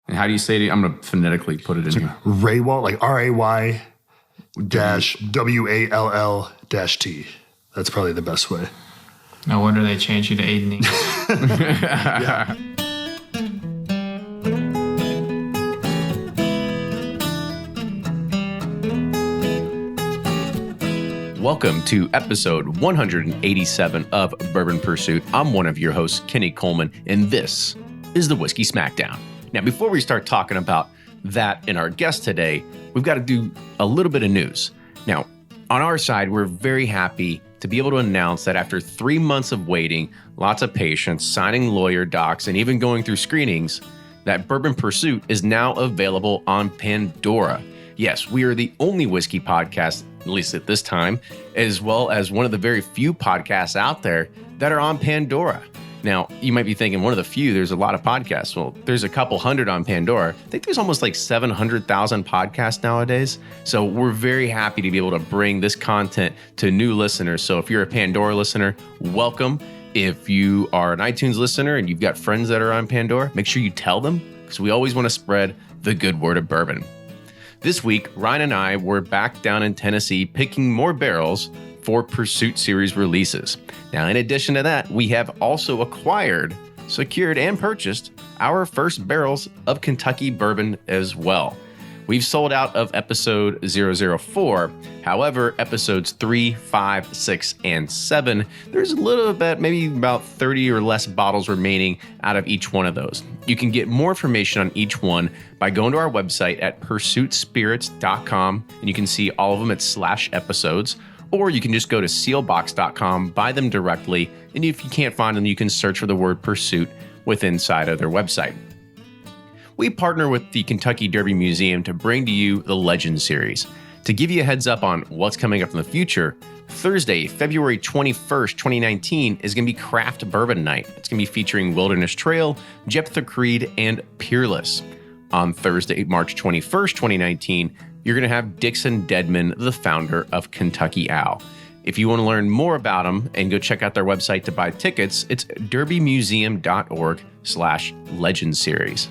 And how do you say it? I'm going to phonetically put it in here. Raywalt, like RAY-WALL-T. That's probably the best way. No wonder they changed you to Aiden. Yeah. Welcome to episode 187 of Bourbon Pursuit. I'm one of your hosts, Kenny Coleman, and this is the Whiskey Smackdown. Now, before we start talking about that and our guest today, we've got to do a little bit of news. Now, on our side, we're very happy to be able to announce that after 3 months of waiting, lots of patience, signing lawyer docs, and even going through screenings, that Bourbon Pursuit is now available on Pandora. Yes, we are the only whiskey podcast, at least at this time, as well as one of the very few podcasts out there that are on Pandora. Now, you might be thinking, one of the few, there's a lot of podcasts. Well, there's a couple hundred on Pandora. I think there's almost like 700,000 podcasts nowadays. So we're very happy to be able to bring this content to new listeners. So if you're a Pandora listener, welcome. If you are an iTunes listener and you've got friends that are on Pandora, make sure you tell them, because we always want to spread the good word of bourbon. This week, Ryan and I were back down in Tennessee picking more barrels for Pursuit Series releases. Now, in addition to that, we have also acquired, secured, and purchased our first barrels of Kentucky bourbon as well. We've sold out of episode 004. However, episodes 3, 5, 6, and 7, there's a little bit, maybe about 30 or less bottles remaining out of each one of those. You can get more information on each one by going to our website at pursuitspirits.com, and you can see all of them at /episodes, or you can just go to sealbox.com, buy them directly, and if you can't find them, you can search for the word Pursuit inside of their website. We partner with the Kentucky Derby Museum to bring to you the Legend Series. To give you a heads up on what's coming up in the future, Thursday, February 21st, 2019 is going to be Craft Bourbon Night. It's going to be featuring Wilderness Trail, Jephthah Creed, and Peerless. On Thursday, March 21st, 2019, you're going to have Dixon Dedman, the founder of Kentucky Owl. If you want to learn more about them and go check out their website to buy tickets, it's derbymuseum.org/Legend Series.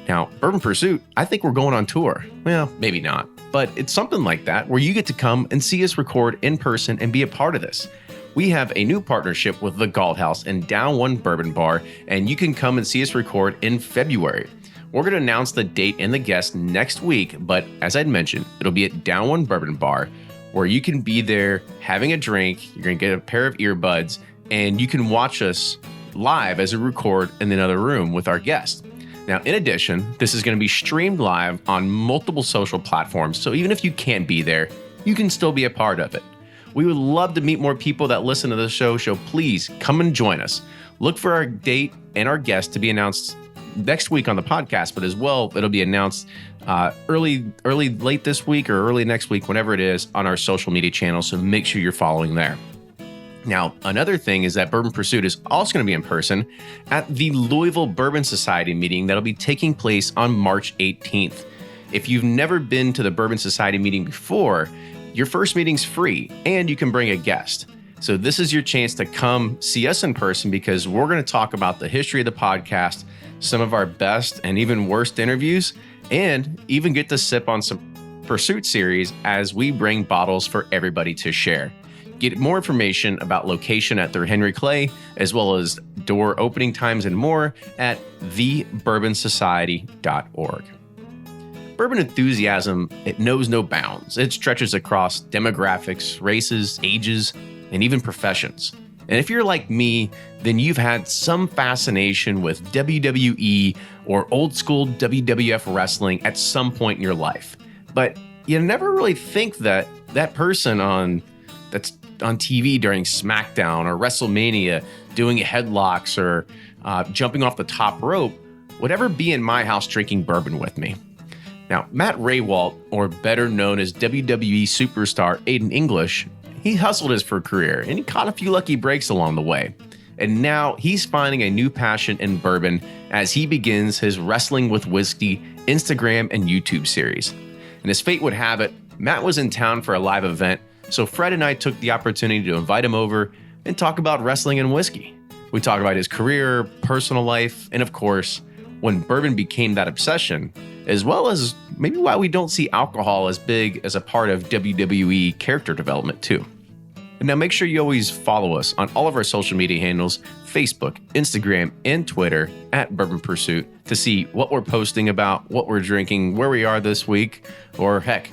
Now, Bourbon Pursuit, I think we're going on tour. Well, maybe not, but it's something like that where you get to come and see us record in person and be a part of this. We have a new partnership with the Galt House and Down One Bourbon Bar, and you can come and see us record in February. We're going to announce the date and the guest next week, but as I'd mentioned, it'll be at Down One Bourbon Bar, where you can be there having a drink, you're going to get a pair of earbuds, and you can watch us live as we record in another room with our guest. Now, in addition, this is going to be streamed live on multiple social platforms, so even if you can't be there, you can still be a part of it. We would love to meet more people that listen to the show, so please come and join us. Look for our date and our guest to be announced next week on the podcast, but as well, it'll be announced late this week or early next week, whenever it is, on our social media channels, so make sure you're following there. Now, another thing is that Bourbon Pursuit is also going to be in person at the Louisville Bourbon Society meeting that'll be taking place on March 18th. If you've never been to the Bourbon Society meeting before, your first meeting's free and you can bring a guest. So this is your chance to come see us in person, because we're going to talk about the history of the podcast, some of our best and even worst interviews, and even get to sip on some Pursuit Series as we bring bottles for everybody to share. Get more information about location at their Henry Clay, as well as door opening times and more at thebourbonsociety.org. Bourbon enthusiasm, it knows no bounds. It stretches across demographics, races, ages, and even professions. And if you're like me, then you've had some fascination with WWE or old school WWF wrestling at some point in your life. But you never really think that that person that's on TV during Smackdown or WrestleMania doing headlocks or jumping off the top rope would ever be in my house drinking bourbon with me. Now, Matt Raywalt, or better known as WWE superstar Aiden English, he hustled his for career and he caught a few lucky breaks along the way. And now he's finding a new passion in bourbon as he begins his Wrestling with Whiskey Instagram and YouTube series. And as fate would have it, Matt was in town for a live event, so Fred and I took the opportunity to invite him over and talk about wrestling and whiskey. We talk about his career, personal life, and of course, when bourbon became that obsession, as well as maybe why we don't see alcohol as big as a part of WWE character development too. And now make sure you always follow us on all of our social media handles, Facebook, Instagram, and Twitter at Bourbon Pursuit to see what we're posting about, what we're drinking, where we are this week, or heck,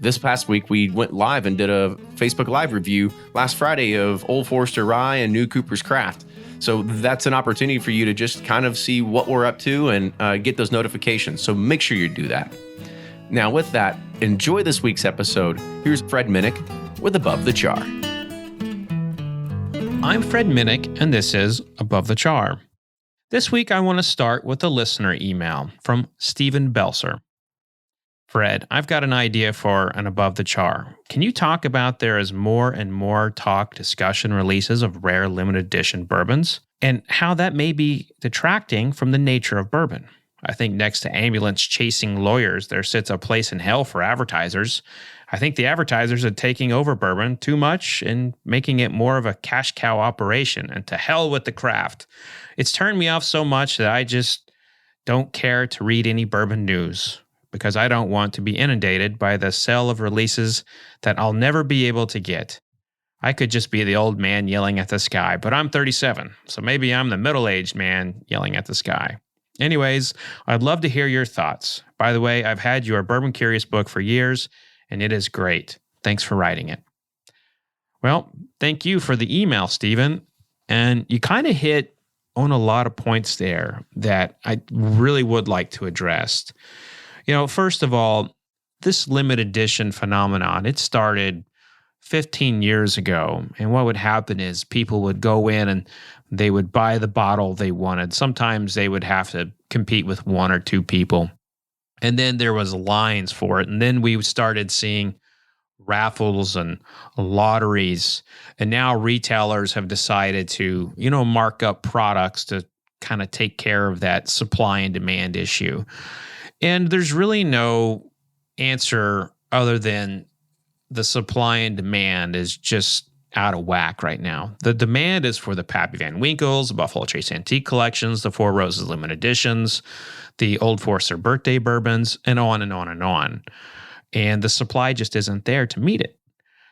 this past week we went live and did a Facebook Live review last Friday of Old Forester Rye and New Cooper's Craft. So that's an opportunity for you to just kind of see what we're up to and get those notifications. So make sure you do that. Now with that, enjoy this week's episode. Here's Fred Minnick with Above the Char. I'm Fred Minnick, and this is Above the Char. This week, I want to start with a listener email from Stephen Belser. Fred, I've got an idea for an Above the Char. Can you talk about there is more and more discussion releases of rare limited edition bourbons, and how that may be detracting from the nature of bourbon? I think next to ambulance chasing lawyers, there sits a place in hell for advertisers. I think the advertisers are taking over bourbon too much and making it more of a cash cow operation, and to hell with the craft. It's turned me off so much that I just don't care to read any bourbon news because I don't want to be inundated by the sale of releases that I'll never be able to get. I could just be the old man yelling at the sky, but I'm 37, so maybe I'm the middle-aged man yelling at the sky. Anyways, I'd love to hear your thoughts. By the way, I've had your Bourbon Curious book for years, and it is great. Thanks for writing it. Well, thank you for the email, Stephen. And you kind of hit on a lot of points there that I really would like to address. First of all, this limited edition phenomenon, it started 15 years ago. And what would happen is people would go in and they would buy the bottle they wanted. Sometimes they would have to compete with one or two people. And then there was lines for it. And then we started seeing raffles and lotteries. And now retailers have decided to, mark up products to kind of take care of that supply and demand issue. And there's really no answer other than the supply and demand is just out of whack right now. The demand is for the Pappy Van Winkles, the Buffalo Trace Antique Collections, the Four Roses Limited Editions, the Old Forester Birthday Bourbons, and on and on and on. And the supply just isn't there to meet it.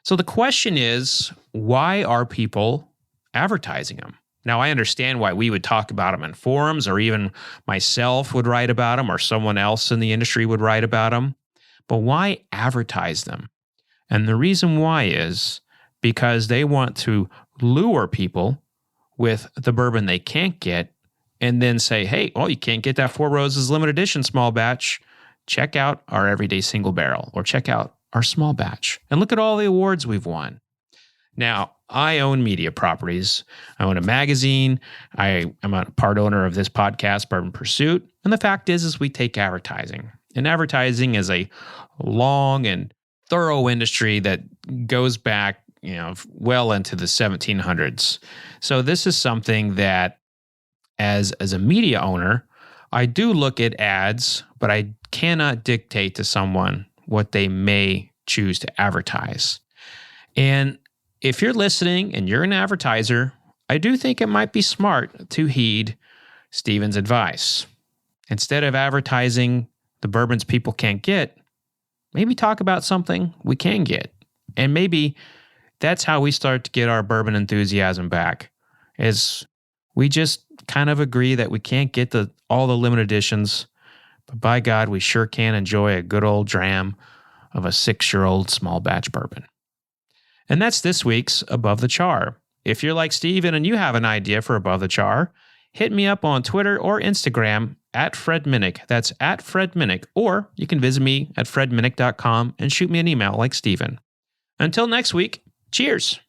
So the question is, why are people advertising them? Now, I understand why we would talk about them in forums, or even myself would write about them, or someone else in the industry would write about them. But why advertise them? And the reason why is because they want to lure people with the bourbon they can't get, and then say, hey, you can't get that Four Roses limited edition small batch. Check out our everyday single barrel, or check out our small batch. And look at all the awards we've won. Now, I own media properties. I own a magazine. I am a part owner of this podcast, Bourbon Pursuit. And the fact is we take advertising. And advertising is a long and thorough industry that goes back, well into the 1700s. So this is something that as a media owner, I do look at ads, but I cannot dictate to someone what they may choose to advertise. And if you're listening and you're an advertiser, I do think it might be smart to heed Stephen's advice. Instead of advertising the bourbons people can't get, maybe talk about something we can get. And maybe that's how we start to get our bourbon enthusiasm back, is we just kind of agree that we can't get all the limited editions, but by God, we sure can enjoy a good old dram of a 6-year-old small batch bourbon. And that's this week's Above the Char. If you're like Steven and you have an idea for Above the Char, hit me up on Twitter or Instagram at Fred Minnick. That's at Fred Minnick. Or you can visit me at fredminnick.com and shoot me an email like Steven. Until next week, cheers.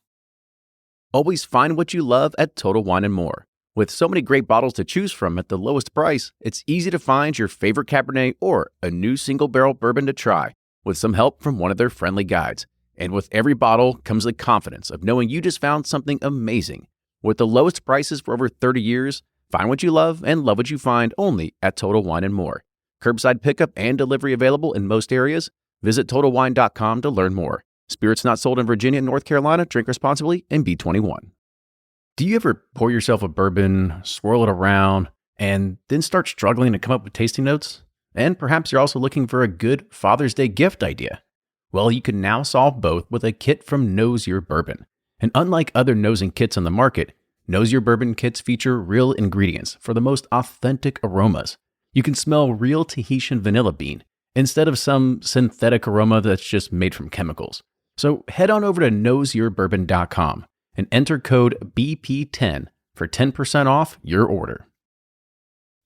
Always find what you love at Total Wine & More. With so many great bottles to choose from at the lowest price, it's easy to find your favorite Cabernet or a new single barrel bourbon to try with some help from one of their friendly guides. And with every bottle comes the confidence of knowing you just found something amazing. With the lowest prices for over 30 years, find what you love and love what you find only at Total Wine & More. Curbside pickup and delivery available in most areas. Visit TotalWine.com to learn more. Spirits not sold in Virginia and North Carolina. Drink responsibly and be 21. Do you ever pour yourself a bourbon, swirl it around, and then start struggling to come up with tasting notes? And perhaps you're also looking for a good Father's Day gift idea. Well, you can now solve both with a kit from Knows Your Bourbon. And unlike other nosing kits on the market, Knows Your Bourbon kits feature real ingredients for the most authentic aromas. You can smell real Tahitian vanilla bean instead of some synthetic aroma that's just made from chemicals. So head on over to knowsyourbourbon.com and enter code BP10 for 10% off your order.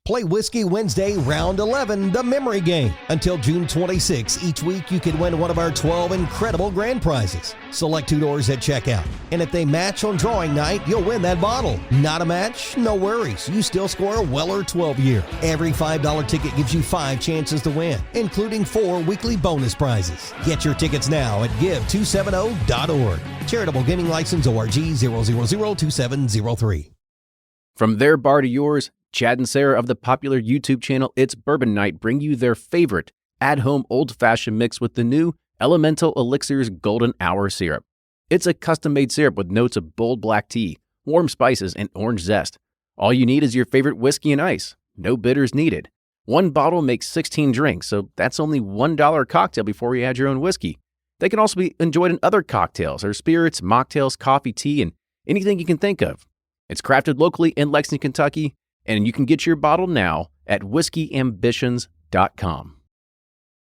Play Whiskey Wednesday Round 11, the memory game. Until June 26, each week you can win one of our 12 incredible grand prizes. Select 2 doors at checkout, and if they match on drawing night, you'll win that bottle. Not a match? No worries. You still score a Weller 12-year. Every $5 ticket gives you 5 chances to win, including 4 weekly bonus prizes. Get your tickets now at give270.org. Charitable Gaming License ORG 0002703. From their bar to yours, Chad and Sarah of the popular YouTube channel It's Bourbon Night bring you their favorite at-home old-fashioned mix with the new Elemental Elixir's Golden Hour Syrup. It's a custom-made syrup with notes of bold black tea, warm spices, and orange zest. All you need is your favorite whiskey and ice. No bitters needed. One bottle makes 16 drinks, so that's only $1 a cocktail before you add your own whiskey. They can also be enjoyed in other cocktails or spirits, mocktails, coffee, tea, and anything you can think of. It's crafted locally in Lexington, Kentucky, and you can get your bottle now at whiskeyambitions.com.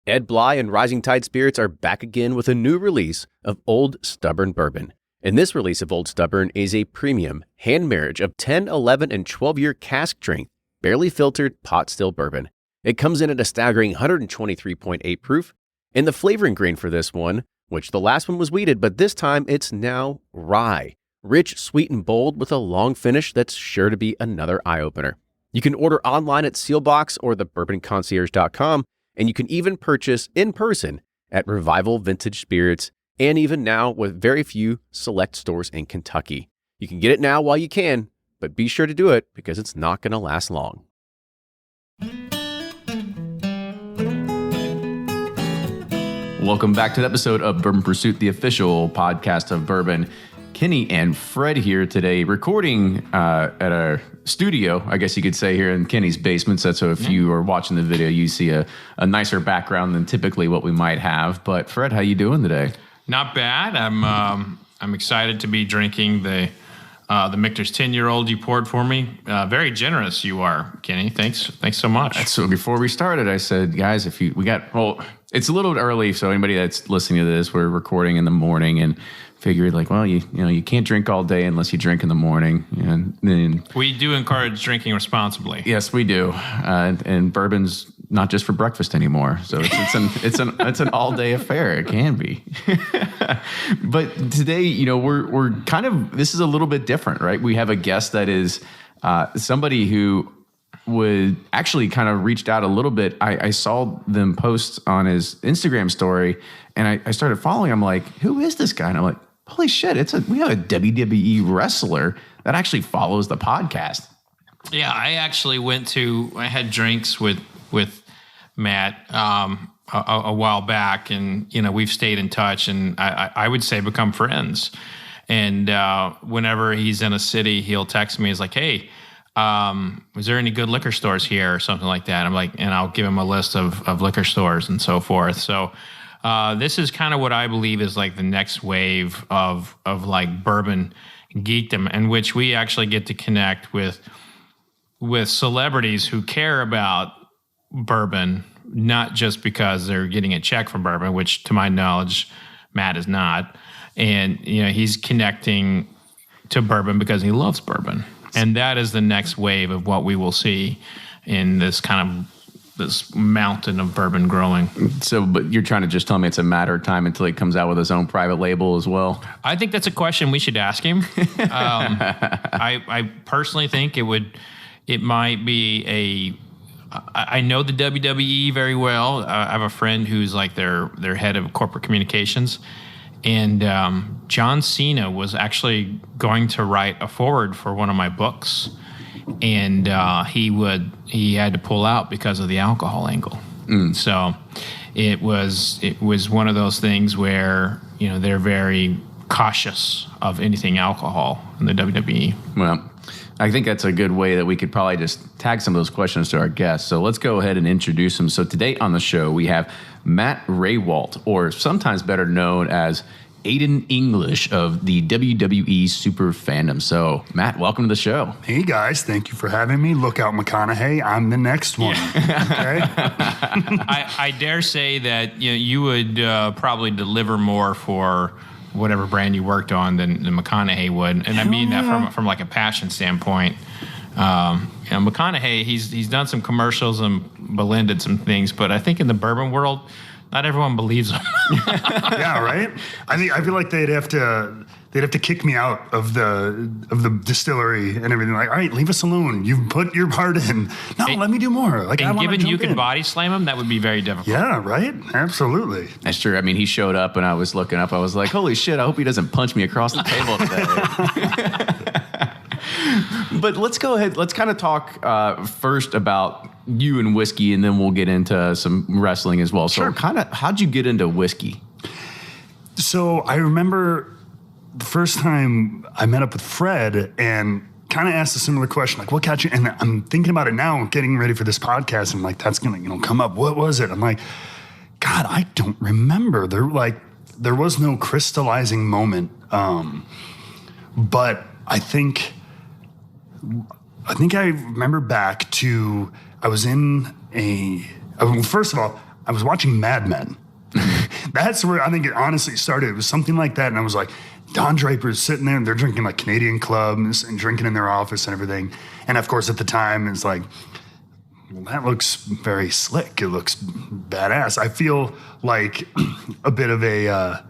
Ed Bly and Rising Tide Spirits are back again with a new release of Old Stubborn Bourbon. And this release of Old Stubborn is a premium hand marriage of 10, 11, and 12-year cask strength, barely filtered pot still bourbon. It comes in at a staggering 123.8 proof, and the flavoring grain for this one, which the last one was wheated, but this time it's now rye. Rich, sweet, and bold with a long finish that's sure to be another eye-opener. You can order online at Sealbox or thebourbonconcierge.com, and you can even purchase in person at Revival Vintage Spirits, and even now with very few select stores in Kentucky. You can get it now while you can, but be sure to do it because it's not going to last long. Welcome back to the episode of Bourbon Pursuit, the official podcast of bourbon. Kenny and Fred here today, recording at a studio, I guess you could say, here in Kenny's basement. So if you are watching the video, you see a nicer background than typically what we might have. But Fred, how you doing today? Not bad. I'm excited to be drinking the Michter's 10-year-old you poured for me. Very generous you are, Kenny. Thanks so much. So before we started, I said, guys, it's a little early, so anybody that's listening to this, we're recording in the morning and figured like, well, you can't drink all day unless you drink in the morning. And then we do encourage drinking responsibly. Yes, we do. And bourbon's not just for breakfast anymore. So it's an all day affair. It can be. But today, we're kind of, this is a little bit different, right? We have a guest that is somebody who would actually kind of reached out a little bit. I saw them post on his Instagram story and I started following. I'm like, who is this guy? And I'm like, holy shit, we have a WWE wrestler that actually follows the podcast. Yeah, I actually I had drinks with Matt a while back, and we've stayed in touch, and I would say become friends. And whenever he's in a city, he'll text me. He's like, hey, was there any good liquor stores here or something like that? I'm like, and I'll give him a list of liquor stores and so forth. So this is kind of what I believe is like the next wave of like bourbon geekdom, in which we actually get to connect with celebrities who care about bourbon, not just because they're getting a check from bourbon, which to my knowledge, Matt is not. And, he's connecting to bourbon because he loves bourbon. And that is the next wave of what we will see in this mountain of bourbon growing. So, but you're trying to just tell me it's a matter of time until he comes out with his own private label as well? I think that's a question we should ask him. I personally think it might be I know the WWE very well. I have a friend who's like their head of corporate communications. And John Cena was actually going to write a foreword for one of my books. And he had to pull out because of the alcohol angle. So it was one of those things where they're very cautious of anything alcohol in the WWE. Well, I think that's a good way that we could probably just tag some of those questions to our guests. So let's go ahead and introduce them. So today on the show, we have Matt Raywalt, or sometimes better known as Aiden English of the WWE Super Fandom. So, Matt, welcome to the show. Hey, guys. Thank you for having me. Look out, McConaughey. I'm the next one. Okay? I dare say that you would probably deliver more for whatever brand you worked on than McConaughey would. And I mean that from like a passion standpoint. McConaughey, he's done some commercials and Belinda did some things, but I think in the bourbon world, not everyone believes him. Yeah, right. I feel like they'd have to kick me out of the distillery and everything. Like, all right, leave us alone. You've put your part in. No, let me do more. Like, and given you could in. body slam him, that would be very difficult. Yeah, right. Absolutely. That's true. I mean, he showed up and I was looking up. I was like, holy shit, I hope he doesn't punch me across the table today. But let's go ahead. Let's kind of talk first about you and whiskey, and then we'll get into some wrestling as well. So Sure. kind of, how'd you get into whiskey? So I remember the first time I met up with Fred and kind of asked a similar question, like, what got you? And I'm thinking about it now, getting ready for this podcast. And I'm like, that's going to, come up. What was it? I'm like, God, I don't remember. There was no crystallizing moment. But I think I remember back to, I was first of all, I was watching Mad Men. That's where I think it honestly started. It was something like that. And I was like, Don Draper's sitting there and they're drinking like Canadian clubs and drinking in their office and everything. And of course, at the time, it's like, well, that looks very slick. It looks badass. I feel like a bit of a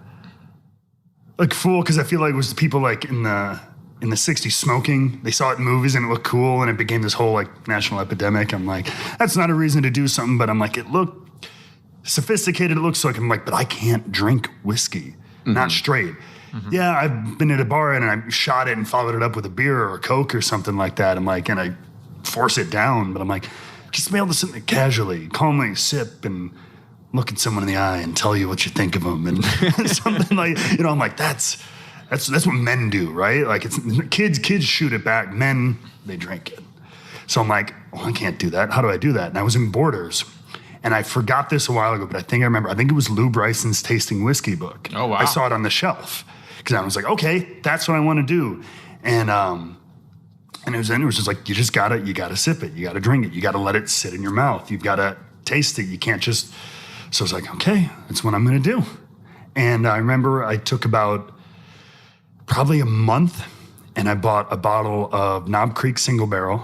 like fool, because I feel like it was the people like in the 60s smoking. They saw it in movies and it looked cool and it became this whole like national epidemic. I'm like, that's not a reason to do something, but I'm like, it looked sophisticated. It looks like, I'm like, but I can't drink whiskey, not straight. Mm-hmm. Yeah, I've been at a bar and I shot it and followed it up with a beer or a Coke or something like that. I'm like, and I force it down, but I'm like, just be able to sit there casually, calmly sip and look at someone in the eye and tell you what you think of them and something like, I'm like, that's what men do, right? Like it's kids shoot it back. Men, they drink it. So I'm like, well, I can't do that. How do I do that? And I was in Borders. And I forgot this a while ago, but I think I remember. I think it was Lou Bryson's Tasting Whiskey book. Oh, wow. I saw it on the shelf because I was like, okay, that's what I want to do. And it was just like, you gotta sip it. You gotta drink it. You gotta let it sit in your mouth. You've gotta taste it. You can't just. So I was like, okay, that's what I'm gonna do. And I remember I took about probably a month and I bought a bottle of Knob Creek Single Barrel.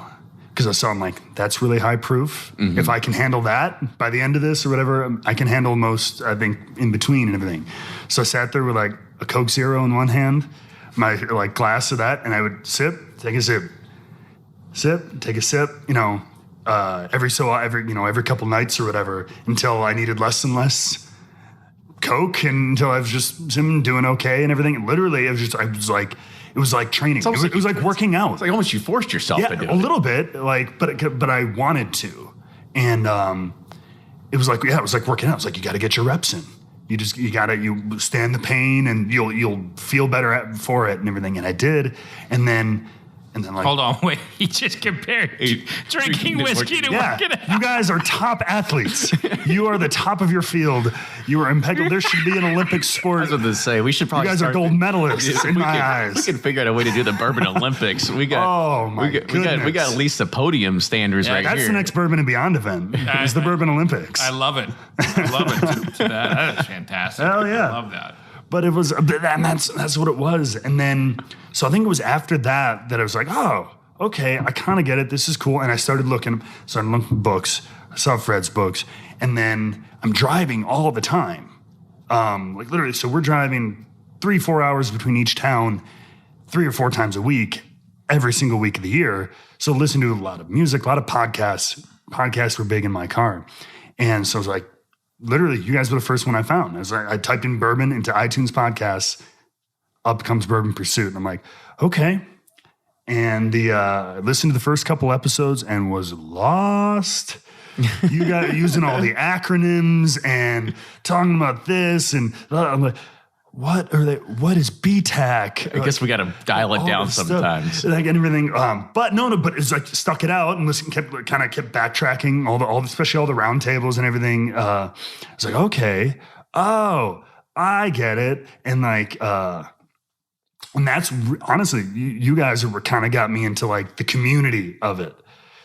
Because I saw, I'm like, that's really high proof. Mm-hmm. If I can handle that by the end of this or whatever, I can handle most, I think, in between and everything. So I sat there with like a Coke Zero in one hand, my like glass of that, and I would sip, take a sip, take a sip, every couple nights or whatever, until I needed less and less Coke, and until I was just doing okay and everything. Literally, it was like training. It was like working out. It's like almost you forced yourself into it. A little bit, like, but I wanted to. And it was like working out. It's like, you got to get your reps in. You stand the pain and you'll feel better for it and everything. And I did. And then like, hold on, wait. He just compared drinking whiskey to working out. You guys are top athletes. You are the top of your field. You are impeccable. There should be an Olympic sport. I was about to say, we should probably. You guys are gold medalists in my eyes. We can figure out a way to do the Bourbon Olympics. We got at least the podium standards right here. That's the next Bourbon and Beyond event. Is the Bourbon Olympics. I love it. I love it. That is fantastic. Hell yeah. I love that. But it was, and that's what it was. And then, so I think it was after that I was like, oh, okay, I kind of get it. This is cool. And I started looking at books. I saw Fred's books. And then I'm driving all the time. Like literally, so we're driving 3-4 hours between each town 3 or 4 times a week, every single week of the year. So listen to a lot of music, a lot of podcasts. Podcasts were big in my car. And so I was like, literally, you guys were the first one I found. I typed in bourbon into iTunes podcasts. Up comes Bourbon Pursuit. And I'm like, okay. And I listened to the first couple episodes and was lost. You got using all the acronyms and talking about this. And I'm like, what is BTAC? I guess we got to dial it down sometimes. Like and everything. But it's like stuck it out and kept backtracking especially all the round tables and everything. I was like, okay, oh, I get it. And like, and that's honestly, you guys were kind of got me into like the community of it.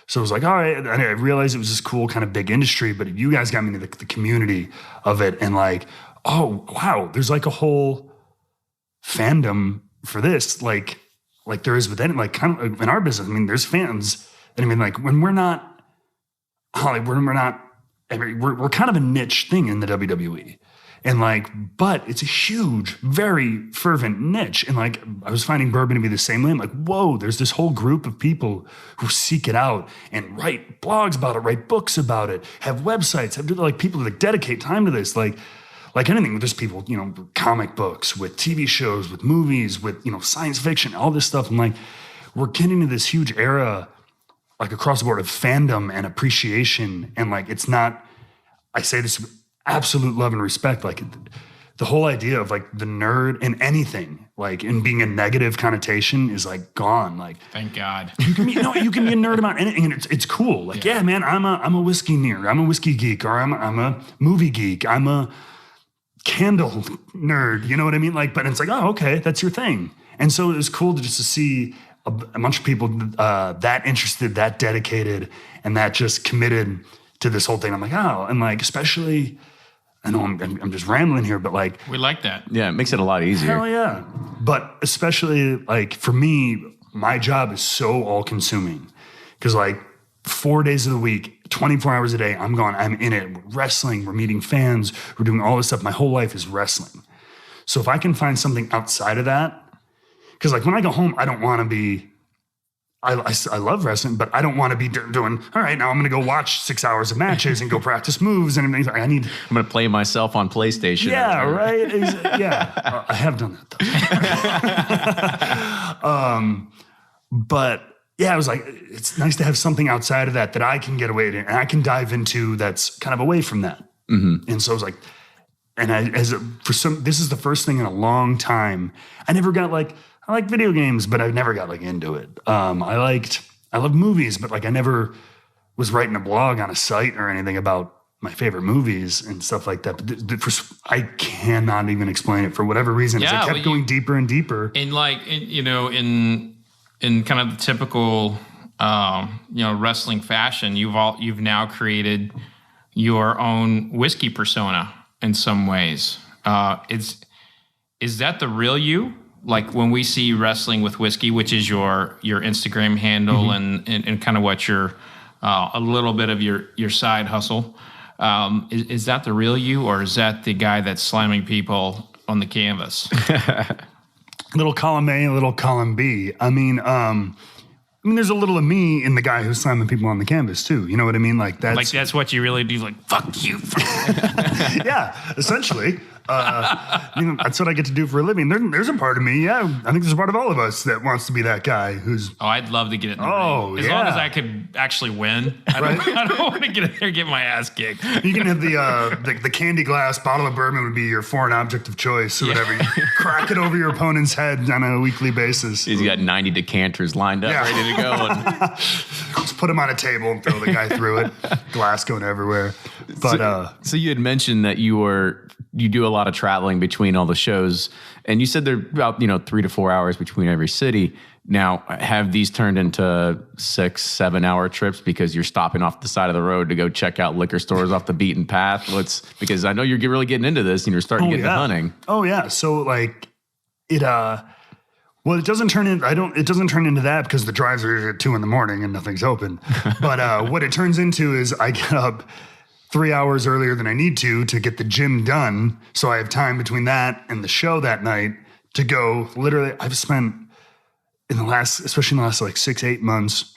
So it was like, all right, and I realized it was this cool kind of big industry, but you guys got me into the community of it. And like, oh, wow, there's like a whole fandom for this. Like there is with any, like kind of in our business. I mean, there's fans. And I mean, like when we're not, we're kind of a niche thing in the WWE. And like, but it's a huge, very fervent niche. And like, I was finding Bourbon to be the same way. I'm like, whoa, there's this whole group of people who seek it out and write blogs about it, write books about it, have websites, have like people that dedicate time to this. Like anything, there's people, comic books, with TV shows, with movies, with, science fiction, all this stuff. I'm like, we're getting to this huge era, like across the board of fandom and appreciation. And like, it's not, I say this with absolute love and respect, like the whole idea of like the nerd in anything, like in being a negative connotation is like gone. Like, thank God. You can be a nerd about anything and it's cool. Like, yeah, man, I'm a whiskey nerd. I'm a whiskey geek, or I'm a movie geek. I'm a candle nerd. You know what I mean? Like, but it's like, oh, okay, that's your thing. And so it was cool to see a bunch of people that interested, that dedicated, and that just committed to this whole thing. I'm like, oh, and like, especially, I know I'm just rambling here, but like, we like that. Yeah, it makes it a lot easier. Hell yeah. But especially like for me, my job is so all consuming because like 4 days of the week, 24 hours a day, I'm gone. I'm in it. We're wrestling. We're meeting fans. We're doing all this stuff. My whole life is wrestling. So if I can find something outside of that, because like when I go home, I don't want to be, I love wrestling, but I don't want to be doing, all right, now I'm going to go watch 6 hours of matches and go practice moves and everything. I'm going to play myself on PlayStation. Yeah, right. Yeah. I have done that though. But yeah, I was like, it's nice to have something outside of that I can get away to and I can dive into that's kind of away from that. Mm-hmm. And so I was like, and this is the first thing in a long time. I never got like, I like video games, but I never got like into it. I love movies, but like I never was writing a blog on a site or anything about my favorite movies and stuff like that. But I cannot even explain it for whatever reason. Yeah, I kept going deeper and deeper. In like, in kind of the typical, wrestling fashion, you've now created your own whiskey persona in some ways. Is that the real you? Like when we see wrestling with whiskey, which is your Instagram handle mm-hmm. and kind of what your a little bit of your side hustle, is that the real you, or is that the guy that's slamming people on the canvas? Little column A, little column B. I mean, there's a little of me in the guy who's slamming people on the canvas too. You know what I mean? Like that's what you really do. Like, fuck you. Yeah, essentially. That's what I get to do for a living. There's a part of me, yeah. I think there's a part of all of us that wants to be that guy who's. Oh, I'd love to get in the ring. As long as I could actually win. I don't want to get in there and get my ass kicked. You can have the candy glass bottle of bourbon would be your foreign object of choice or whatever. You crack it over your opponent's head on a weekly basis. He's got 90 decanters lined up, ready to go. And just put them on a table and throw the guy through it. Glass going everywhere. But so you had mentioned that you do a lot of traveling between all the shows, and you said they're about 3 to 4 hours between every city. Now, have these turned into 6-7 hour trips because you're stopping off the side of the road to go check out liquor stores off the beaten path? Because I know you're really getting into this and you're starting to get into hunting. Oh yeah, so like it. Well, it doesn't turn into that because the drives are at 2 a.m. and nothing's open. But what it turns into is I get up 3 hours earlier than I need to get the gym done. So I have time between that and the show that night to go. Literally, I've spent especially in the last like 6-8 months,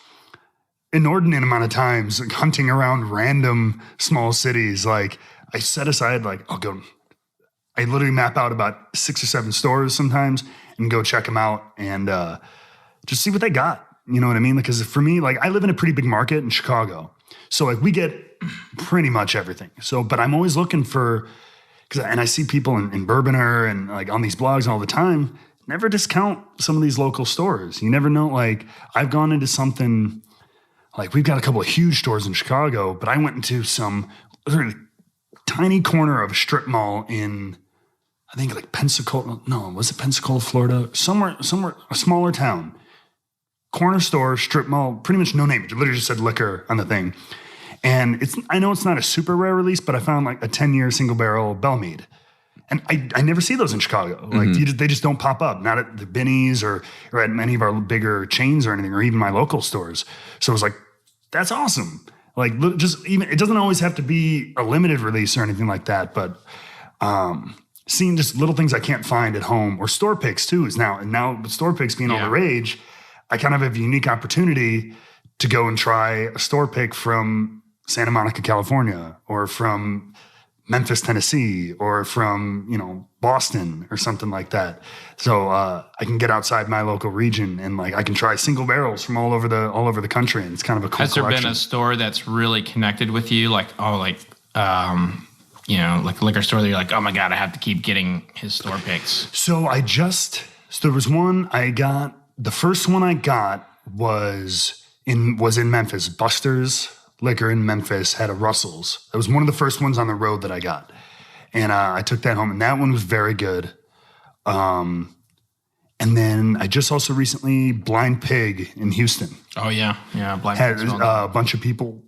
inordinate amount of times like, hunting around random small cities. Like I set aside, like I literally map out about 6 or 7 stores sometimes and go check them out and just see what they got. You know what I mean? Because for me, like I live in a pretty big market in Chicago. So like we get pretty much everything. So, but I'm always looking for and I see people in Bourboner and like on these blogs all the time, never discount some of these local stores. You never know. Like I've gone into something like we've got a couple of huge stores in Chicago, but I went into some literally tiny corner of a strip mall in, I think like Pensacola. No, was it Pensacola, Florida? Somewhere, a smaller town. Corner store, strip mall, pretty much no name. It literally just said liquor on the thing. And I know it's not a super rare release, but I found like a 10-year single barrel Bellmead. And I never see those in Chicago. Like they just don't pop up, not at the Binny's or at many of our bigger chains or anything, or even my local stores. So it was like, that's awesome. Like just even, it doesn't always have to be a limited release or anything like that, but seeing just little things I can't find at home, or store picks too is now, and now with store picks being all the rage, I kind of have a unique opportunity to go and try a store pick from Santa Monica, California, or from Memphis, Tennessee, or from, Boston or something like that. So I can get outside my local region and like I can try single barrels from all over the country, and it's kind of a cool Has there collection. been a store that's really connected with you? Like, like a liquor store that you're like, oh my God, I have to keep getting his store picks. So there was one I got. The first one I got was in Memphis. Buster's Liquor in Memphis had a Russell's. That was one of the first ones on the road that I got. And I took that home, and that one was very good. And then I just also recently, Blind Pig in Houston. Oh, yeah. Yeah, Blind Had Pig's a bunch of people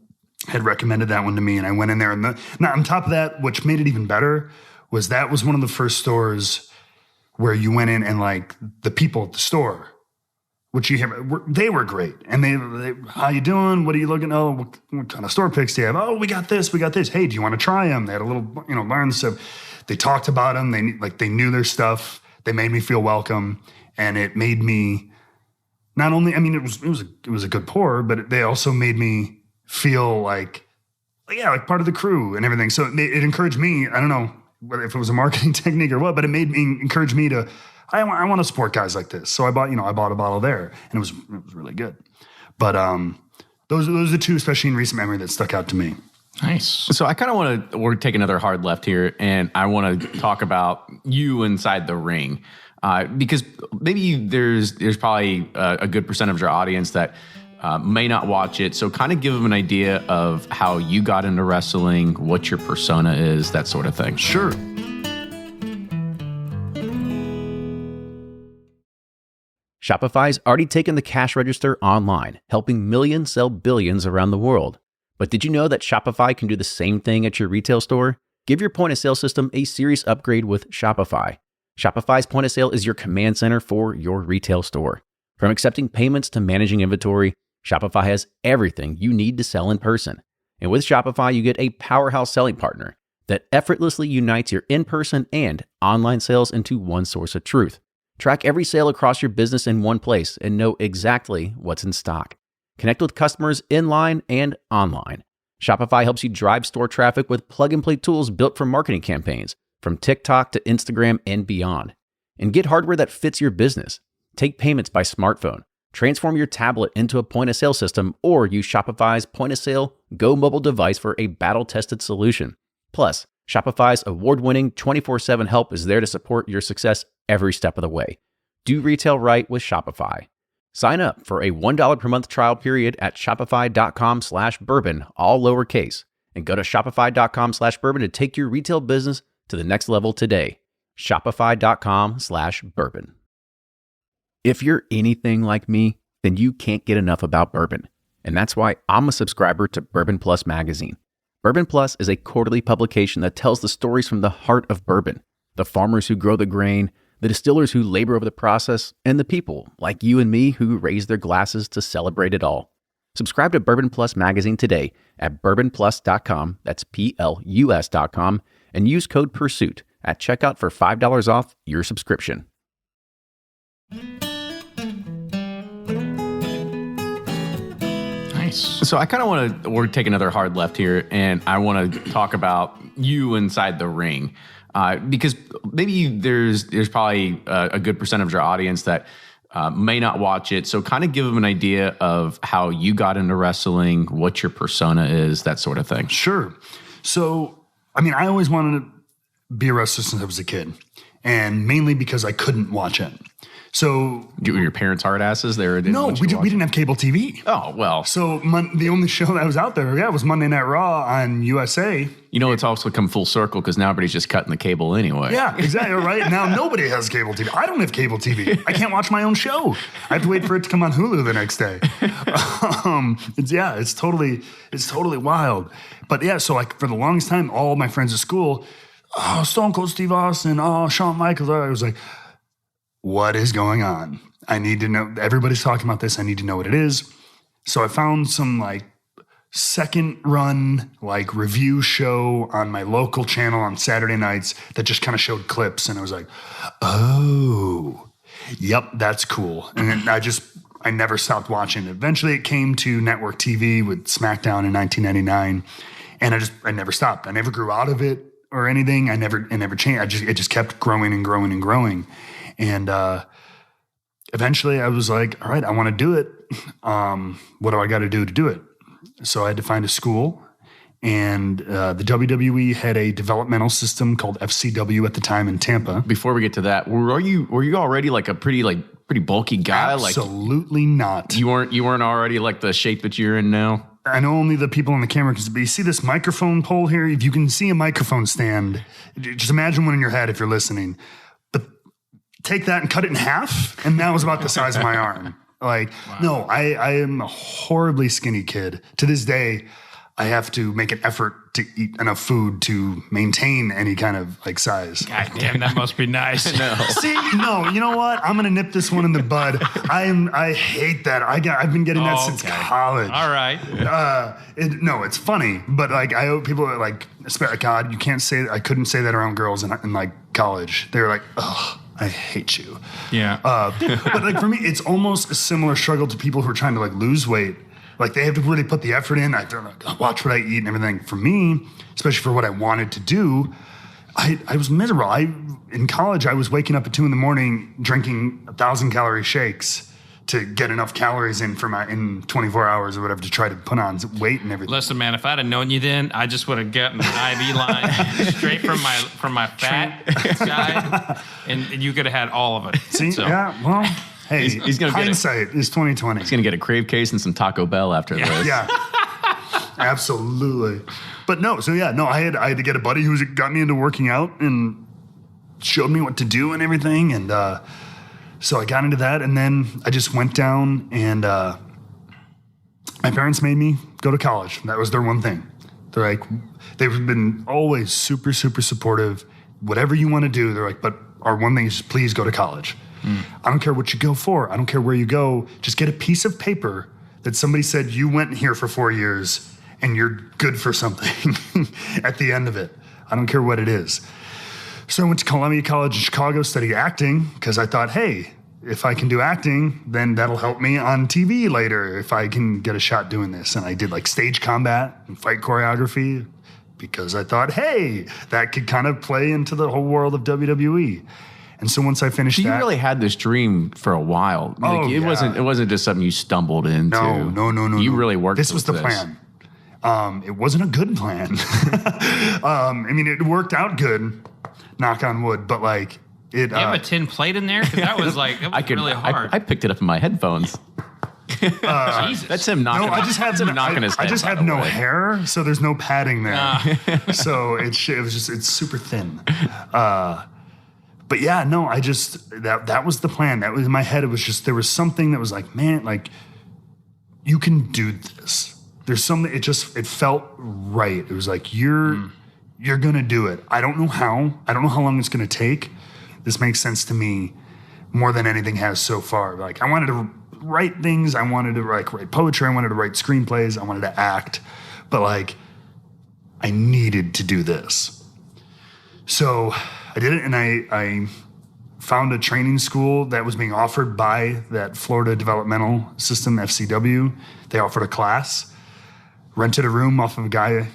had recommended that one to me, and I went in there. And now on top of that, which made it even better, was that was one of the first stores where you went in and like the people at the store, which you have, they were great. And they how you doing? What are you looking? Oh, what kind of store picks do you have? Oh, we got this. Hey, do you want to try them? They had a little, bar and stuff. They talked about them. They knew their stuff. They made me feel welcome. And it made me not only, it was a good pour, but they also made me feel like part of the crew and everything. So it encouraged me. I don't know if it was a marketing technique or what, but it made me encourage me to, I want to support guys like this. So I bought a bottle there, and it was really good. But those are the two, especially in recent memory, that stuck out to me. Nice. So I kind of we're taking another hard left here, and I want to talk about you inside the ring. Because maybe there's probably a good percentage of our audience that may not watch it. So kind of give them an idea of how you got into wrestling, what your persona is, that sort of thing. Sure. Shopify's already taken the cash register online, helping millions sell billions around the world. But did you know that Shopify can do the same thing at your retail store? Give your point-of-sale system a serious upgrade with Shopify. Shopify's point-of-sale is your command center for your retail store. From accepting payments to managing inventory, Shopify has everything you need to sell in person. And with Shopify, you get a powerhouse selling partner that effortlessly unites your in-person and online sales into one source of truth. Track every sale across your business in one place and know exactly what's in stock. Connect with customers in-line and online. Shopify helps you drive store traffic with plug-and-play tools built for marketing campaigns, from TikTok to Instagram and beyond. And get hardware that fits your business. Take payments by smartphone. Transform your tablet into a point-of-sale system, or use Shopify's point-of-sale Go mobile device for a battle-tested solution. Plus, Shopify's award-winning 24/7 help is there to support your success every step of the way. Do retail right with Shopify. Sign up for a $1 per month trial period at shopify.com/bourbon, all lowercase, and go to shopify.com/bourbon to take your retail business to the next level today. Shopify.com/bourbon. If you're anything like me, then you can't get enough about bourbon. And that's why I'm a subscriber to Bourbon Plus magazine. Bourbon Plus is a quarterly publication that tells the stories from the heart of bourbon, the farmers who grow the grain, the distillers who labor over the process, and the people like you and me who raise their glasses to celebrate it all. Subscribe to Bourbon Plus magazine today at bourbonplus.com, that's PLUS.com, and use code PURSUIT at checkout for $5 off your subscription. Nice. So I kind of we're taking another hard left here, and I want to talk about you inside the ring. Because maybe there's probably a good percentage of our audience that may not watch it. So kind of give them an idea of how you got into wrestling, what your persona is, that sort of thing. Sure. So, I always wanted to be a wrestler since I was a kid, and mainly because I couldn't watch it. So Were your parents hard asses there? no, we didn't have cable TV. Oh, well. So the only show that was out there, was Monday Night Raw on USA. You know, it's also come full circle because now everybody's just cutting the cable anyway. Yeah, exactly. Right now, nobody has cable TV. I don't have cable TV. I can't watch my own show. I have to wait for it to come on Hulu the next day. It's totally wild. But yeah, so like for the longest time, all my friends at school, Stone Cold Steve Austin, Shawn Michaels. I was like, what is going on? I need to know. Everybody's talking about this. I need to know what it is. So I found some like second run like review show on my local channel on Saturday nights that just kind of showed clips. And I was like, oh, yep, that's cool. And then I never stopped watching. Eventually it came to network TV with Smackdown in 1999. And I never stopped. I never grew out of it or anything. It never changed. It just kept growing and growing and growing. And eventually I was like, all right, I want to do it. What do I got to do it? So I had to find a school. And the WWE had a developmental system called FCW at the time in Tampa. Before we get to that, were you already like a pretty bulky guy? Absolutely not. You weren't already like the shape that you're in now? I know only the people on the camera can see, but you see this microphone pole here? If you can see a microphone stand, just imagine one in your head if you're listening. Take that and cut it in half, and that was about the size of my arm. Like, wow. No, I am a horribly skinny kid. To this day, I have to make an effort to eat enough food to maintain any kind of like size. God damn, that must be nice. No. See, no, you know what? I'm gonna nip this one in the bud. I hate that. I've been getting that since college. All right. It's funny, but like people are like, God, you can't say. I couldn't say that around girls in like college. They were like, ugh. I hate you. Yeah. But like for me, it's almost a similar struggle to people who are trying to like lose weight. Like they have to really put the effort in. I have to like watch what I eat and everything. For me, especially for what I wanted to do, I was miserable. In college, I was waking up at 2 a.m. drinking 1,000-calorie shakes to get enough calories in in 24 hours or whatever to try to put on weight and everything. Listen, man, if I'd have known you then, I just would have gotten an IV line straight from my fat guy, and you could have had all of it. See, so. Yeah, well, hey, he's gonna hindsight is 20/20. He's gonna get a crave case and some Taco Bell after this. Yeah, absolutely. But no, I had to get a buddy who got me into working out and showed me what to do and everything, and so I got into that, and then I just went down, and my parents made me go to college. That was their one thing. They're like, they've been always super, super supportive. Whatever you want to do, they're like, but our one thing is just please go to college. I don't care what you go for. I don't care where you go. Just get a piece of paper that somebody said you went here for 4 years and you're good for something at the end of it. I don't care what it is. So I went to Columbia College in Chicago, studied acting, because I thought, hey, if I can do acting, then that'll help me on TV later if I can get a shot doing this. And I did like stage combat and fight choreography because I thought, hey, that could kind of play into the whole world of WWE. And so once I finished so that... you really had this dream for a while. It wasn't just something you stumbled into. No. You really worked This was the plan. It wasn't a good plan. It worked out good, knock on wood, but like it. You have a tin plate in there? Because that was like, it was really hard. I picked it up in my headphones. Jesus. That's him knocking. No, I just have knocking his head. I just have no hair, so there's no padding there. So it's super thin. But yeah, no, I just that was the plan. That was in my head. It was just there was something that was like, man, like you can do this. There's something. It felt right. It was like you're gonna do it. I don't know how. I don't know how long it's gonna take. This makes sense to me more than anything has so far. Like I wanted to write things. I wanted to write poetry. I wanted to write screenplays. I wanted to act. But like I needed to do this. So I did it, and I found a training school that was being offered by that Florida Developmental System, FCW. They offered a class, rented a room off of a guy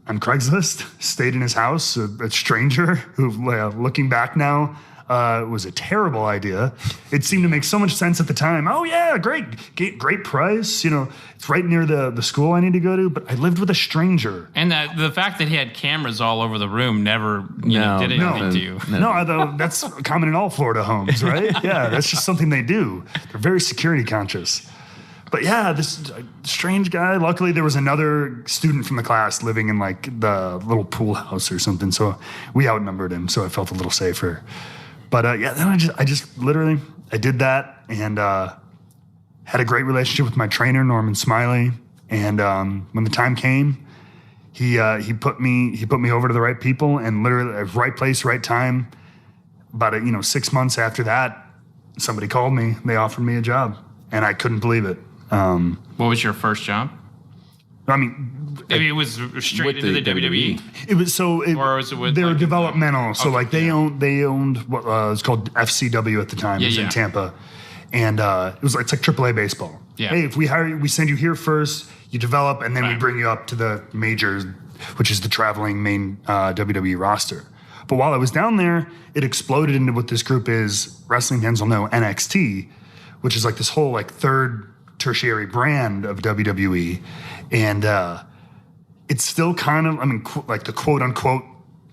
on Craigslist, stayed in his house, a stranger who, looking back now, was a terrible idea. It seemed to make so much sense at the time. Oh yeah, great price. It's right near the school I need to go to. But I lived with a stranger. And the fact that he had cameras all over the room never did anything to you. No, although that's common in all Florida homes, right? Yeah, that's just something they do. They're very security conscious. But yeah, this strange guy. Luckily, there was another student from the class living in like the little pool house or something. So we outnumbered him. So I felt a little safer. But then I just literally did that and had a great relationship with my trainer, Norman Smiley. And when the time came, he put me over to the right people and literally right place, right time. About 6 months after that, somebody called me. They offered me a job, and I couldn't believe it. What was your first job? I mean, it was straight into the WWE. It was or was it with they were like developmental. So they owned what was called FCW at the time. It was in Tampa, and it's like AAA baseball. Yeah. Hey, if we hire you, we send you here first. You develop, and then we bring you up to the majors, which is the traveling main WWE roster. But while I was down there, it exploded into what this group is. Wrestling fans will know NXT, which is like this whole like third tertiary brand of WWE, and it's still kind of, like the quote unquote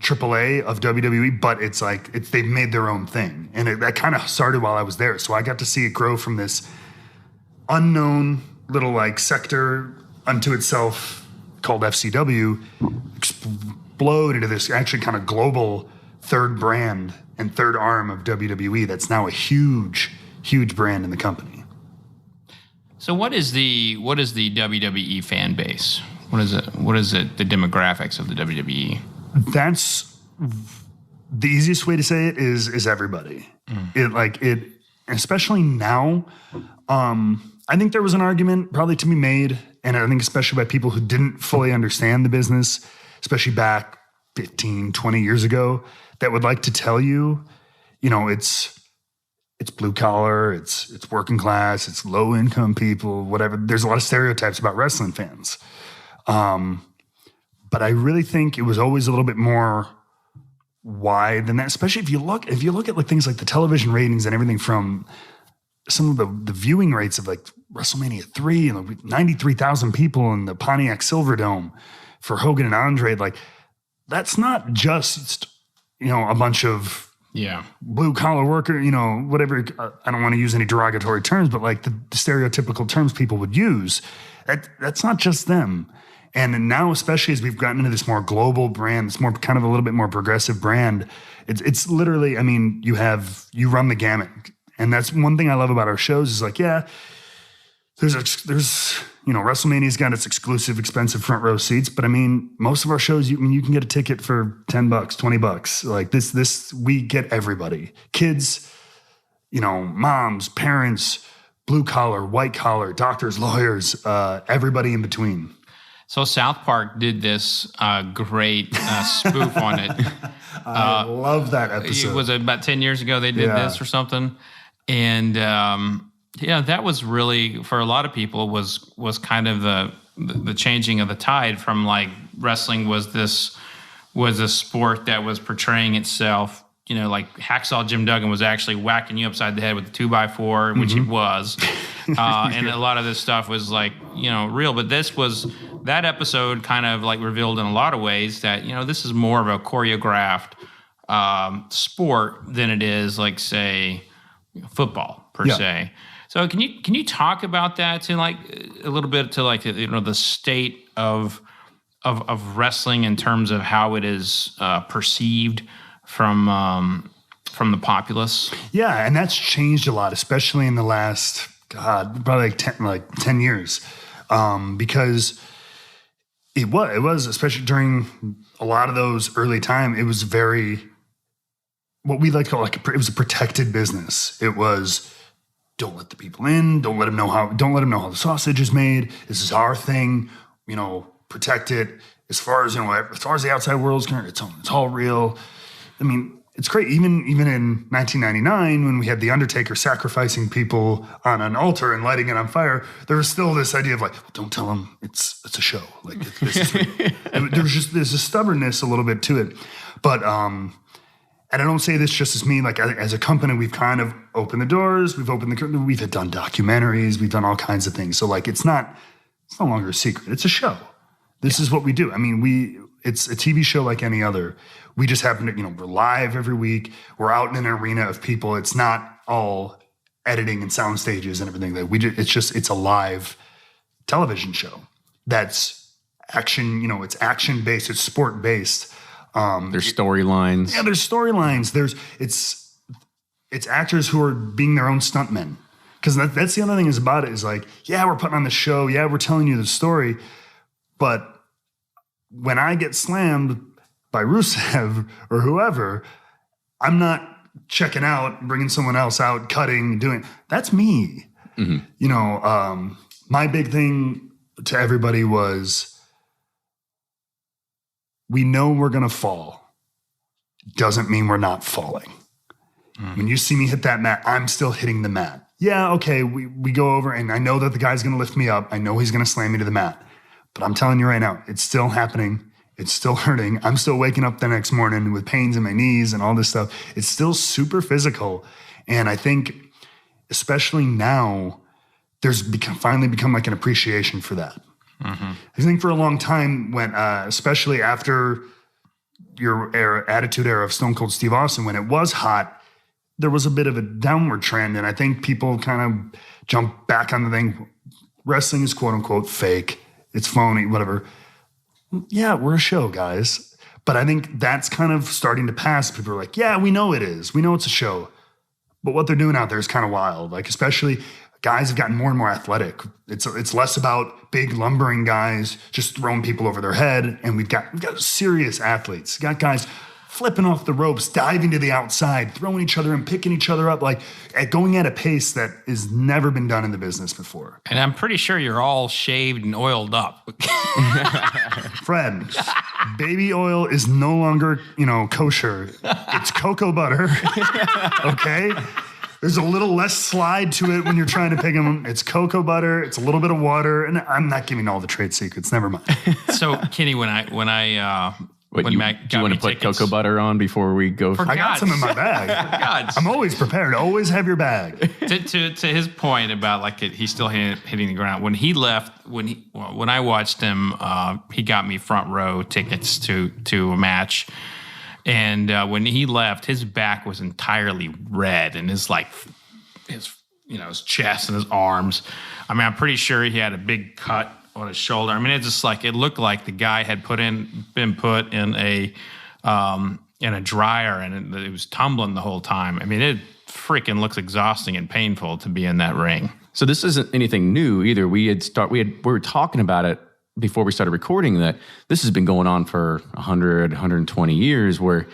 AAA of WWE, but it's like they've made their own thing, and that kind of started while I was there. So I got to see it grow from this unknown little like sector unto itself called FCW, explode into this actually kind of global third brand and third arm of WWE that's now a huge brand in the company. So what is the WWE fan base? What is it? The demographics of the WWE? That's the easiest way to say it is everybody. It especially now. I think there was an argument probably to be made, and I think especially by people who didn't fully understand the business, especially back 15, 20 years ago, that would like to tell you, it's blue collar, it's working class, it's low income people, whatever. There's a lot of stereotypes about wrestling fans. But I really think it was always a little bit more wide than that, especially if you look at like things like the television ratings and everything from some of the viewing rates of like WrestleMania 3 and 93,000 people in the Pontiac Silverdome for Hogan and Andre. Like, that's not just, a bunch of blue collar worker, whatever. I don't want to use any derogatory terms, but like the stereotypical terms people would use. That's not just them. And now, especially as we've gotten into this more global brand, it's more kind of a little bit more progressive brand. It's literally, you run the gamut. And that's one thing I love about our shows is like, there's WrestleMania's got its exclusive, expensive front row seats, but most of our shows, you can get a ticket for $10, $20. Like this, we get everybody, kids, moms, parents, blue collar, white collar, doctors, lawyers, everybody in between. So South Park did this great spoof on it. I love that episode. Was it about 10 years ago they did this or something? And that was really, for a lot of people, was kind of the changing of the tide from like wrestling was a sport that was portraying itself. Like Hacksaw Jim Duggan was actually whacking you upside the head with a 2x4, which he was. And a lot of this stuff was like, real. But that episode kind of like revealed in a lot of ways that, this is more of a choreographed sport than it is like, say, football per se. So can you talk about that to like a little bit to like, the state of wrestling in terms of how it is perceived from the populace? Yeah, and that's changed a lot, especially in the last, probably 10 years, because it was, especially during a lot of those early time, it was very, what we like to call it was a protected business. It was, don't let the people in, don't let them know how the sausage is made. This is our thing, protect it. As far as the outside world is concerned, it's all real. It's great. Even in 1999, when we had The Undertaker sacrificing people on an altar and lighting it on fire, there was still this idea of like, well, don't tell them it's a show. Like there's a stubbornness a little bit to it. But and I don't say this just as me, like as a company, we've kind of opened the doors, we've done documentaries, we've done all kinds of things. So like, it's no longer a secret. It's a show. This is what we do. I mean, it's a TV show like any other. We just happen to, we're live every week. We're out in an arena of people. It's not all editing and sound stages and everything that it's a live television show that's action, it's action based, it's sport based. There's storylines. Yeah, there's storylines. It's actors who are being their own stuntmen. Because that's the other thing is about it is like, yeah, we're putting on the show. Yeah, we're telling you the story. But when I get slammed by Rusev or whoever, I'm not checking out, bringing someone else out, cutting, doing. That's me. Mm-hmm. My big thing to everybody was, we know we're going to fall. Doesn't mean we're not falling. Mm. When you see me hit that mat, I'm still hitting the mat. Yeah, okay, we go over, and I know that the guy's going to lift me up. I know he's going to slam me to the mat. But I'm telling you right now, it's still happening. It's still hurting. I'm still waking up the next morning with pains in my knees and all this stuff. It's still super physical. And I think, especially now, there's finally become like an appreciation for that. Mm-hmm. I think for a long time, when especially after your attitude era of Stone Cold Steve Austin, when it was hot, there was a bit of a downward trend. And I think people kind of jumped back on the thing. Wrestling is quote unquote fake. It's phony, whatever. Yeah, we're a show, guys. But I think that's kind of starting to pass. People are like, yeah, we know it is. We know it's a show. But what they're doing out there is kind of wild. Like, especially guys have gotten more and more athletic. It's less about big lumbering guys just throwing people over their head. And we've got serious athletes. We've got guys flipping off the ropes, diving to the outside, throwing each other and picking each other up, like going at a pace that has never been done in the business before. And I'm pretty sure you're all shaved and oiled up. Fred, baby oil is no longer, kosher. It's cocoa butter. Okay? There's a little less slide to it when you're trying to pick them. It's cocoa butter. It's a little bit of water. And I'm not giving all the trade secrets. Never mind. So, Kenny, when Matt do you want to put cocoa butter on before we go? I got some in my bag. I'm always prepared. Always have your bag. To his point about like he's still hitting the ground. When he left, when I watched him, he got me front row tickets to a match. And when he left, his back was entirely red, and his chest and his arms. I mean, I'm pretty sure he had a big cut on his shoulder. I mean, it looked like the guy had been put in a dryer, and it was tumbling the whole time. I mean, it freaking looks exhausting and painful to be in that ring. So this isn't anything new either. We were talking about it before we started recording, that this has been going on for 100, 120 years, where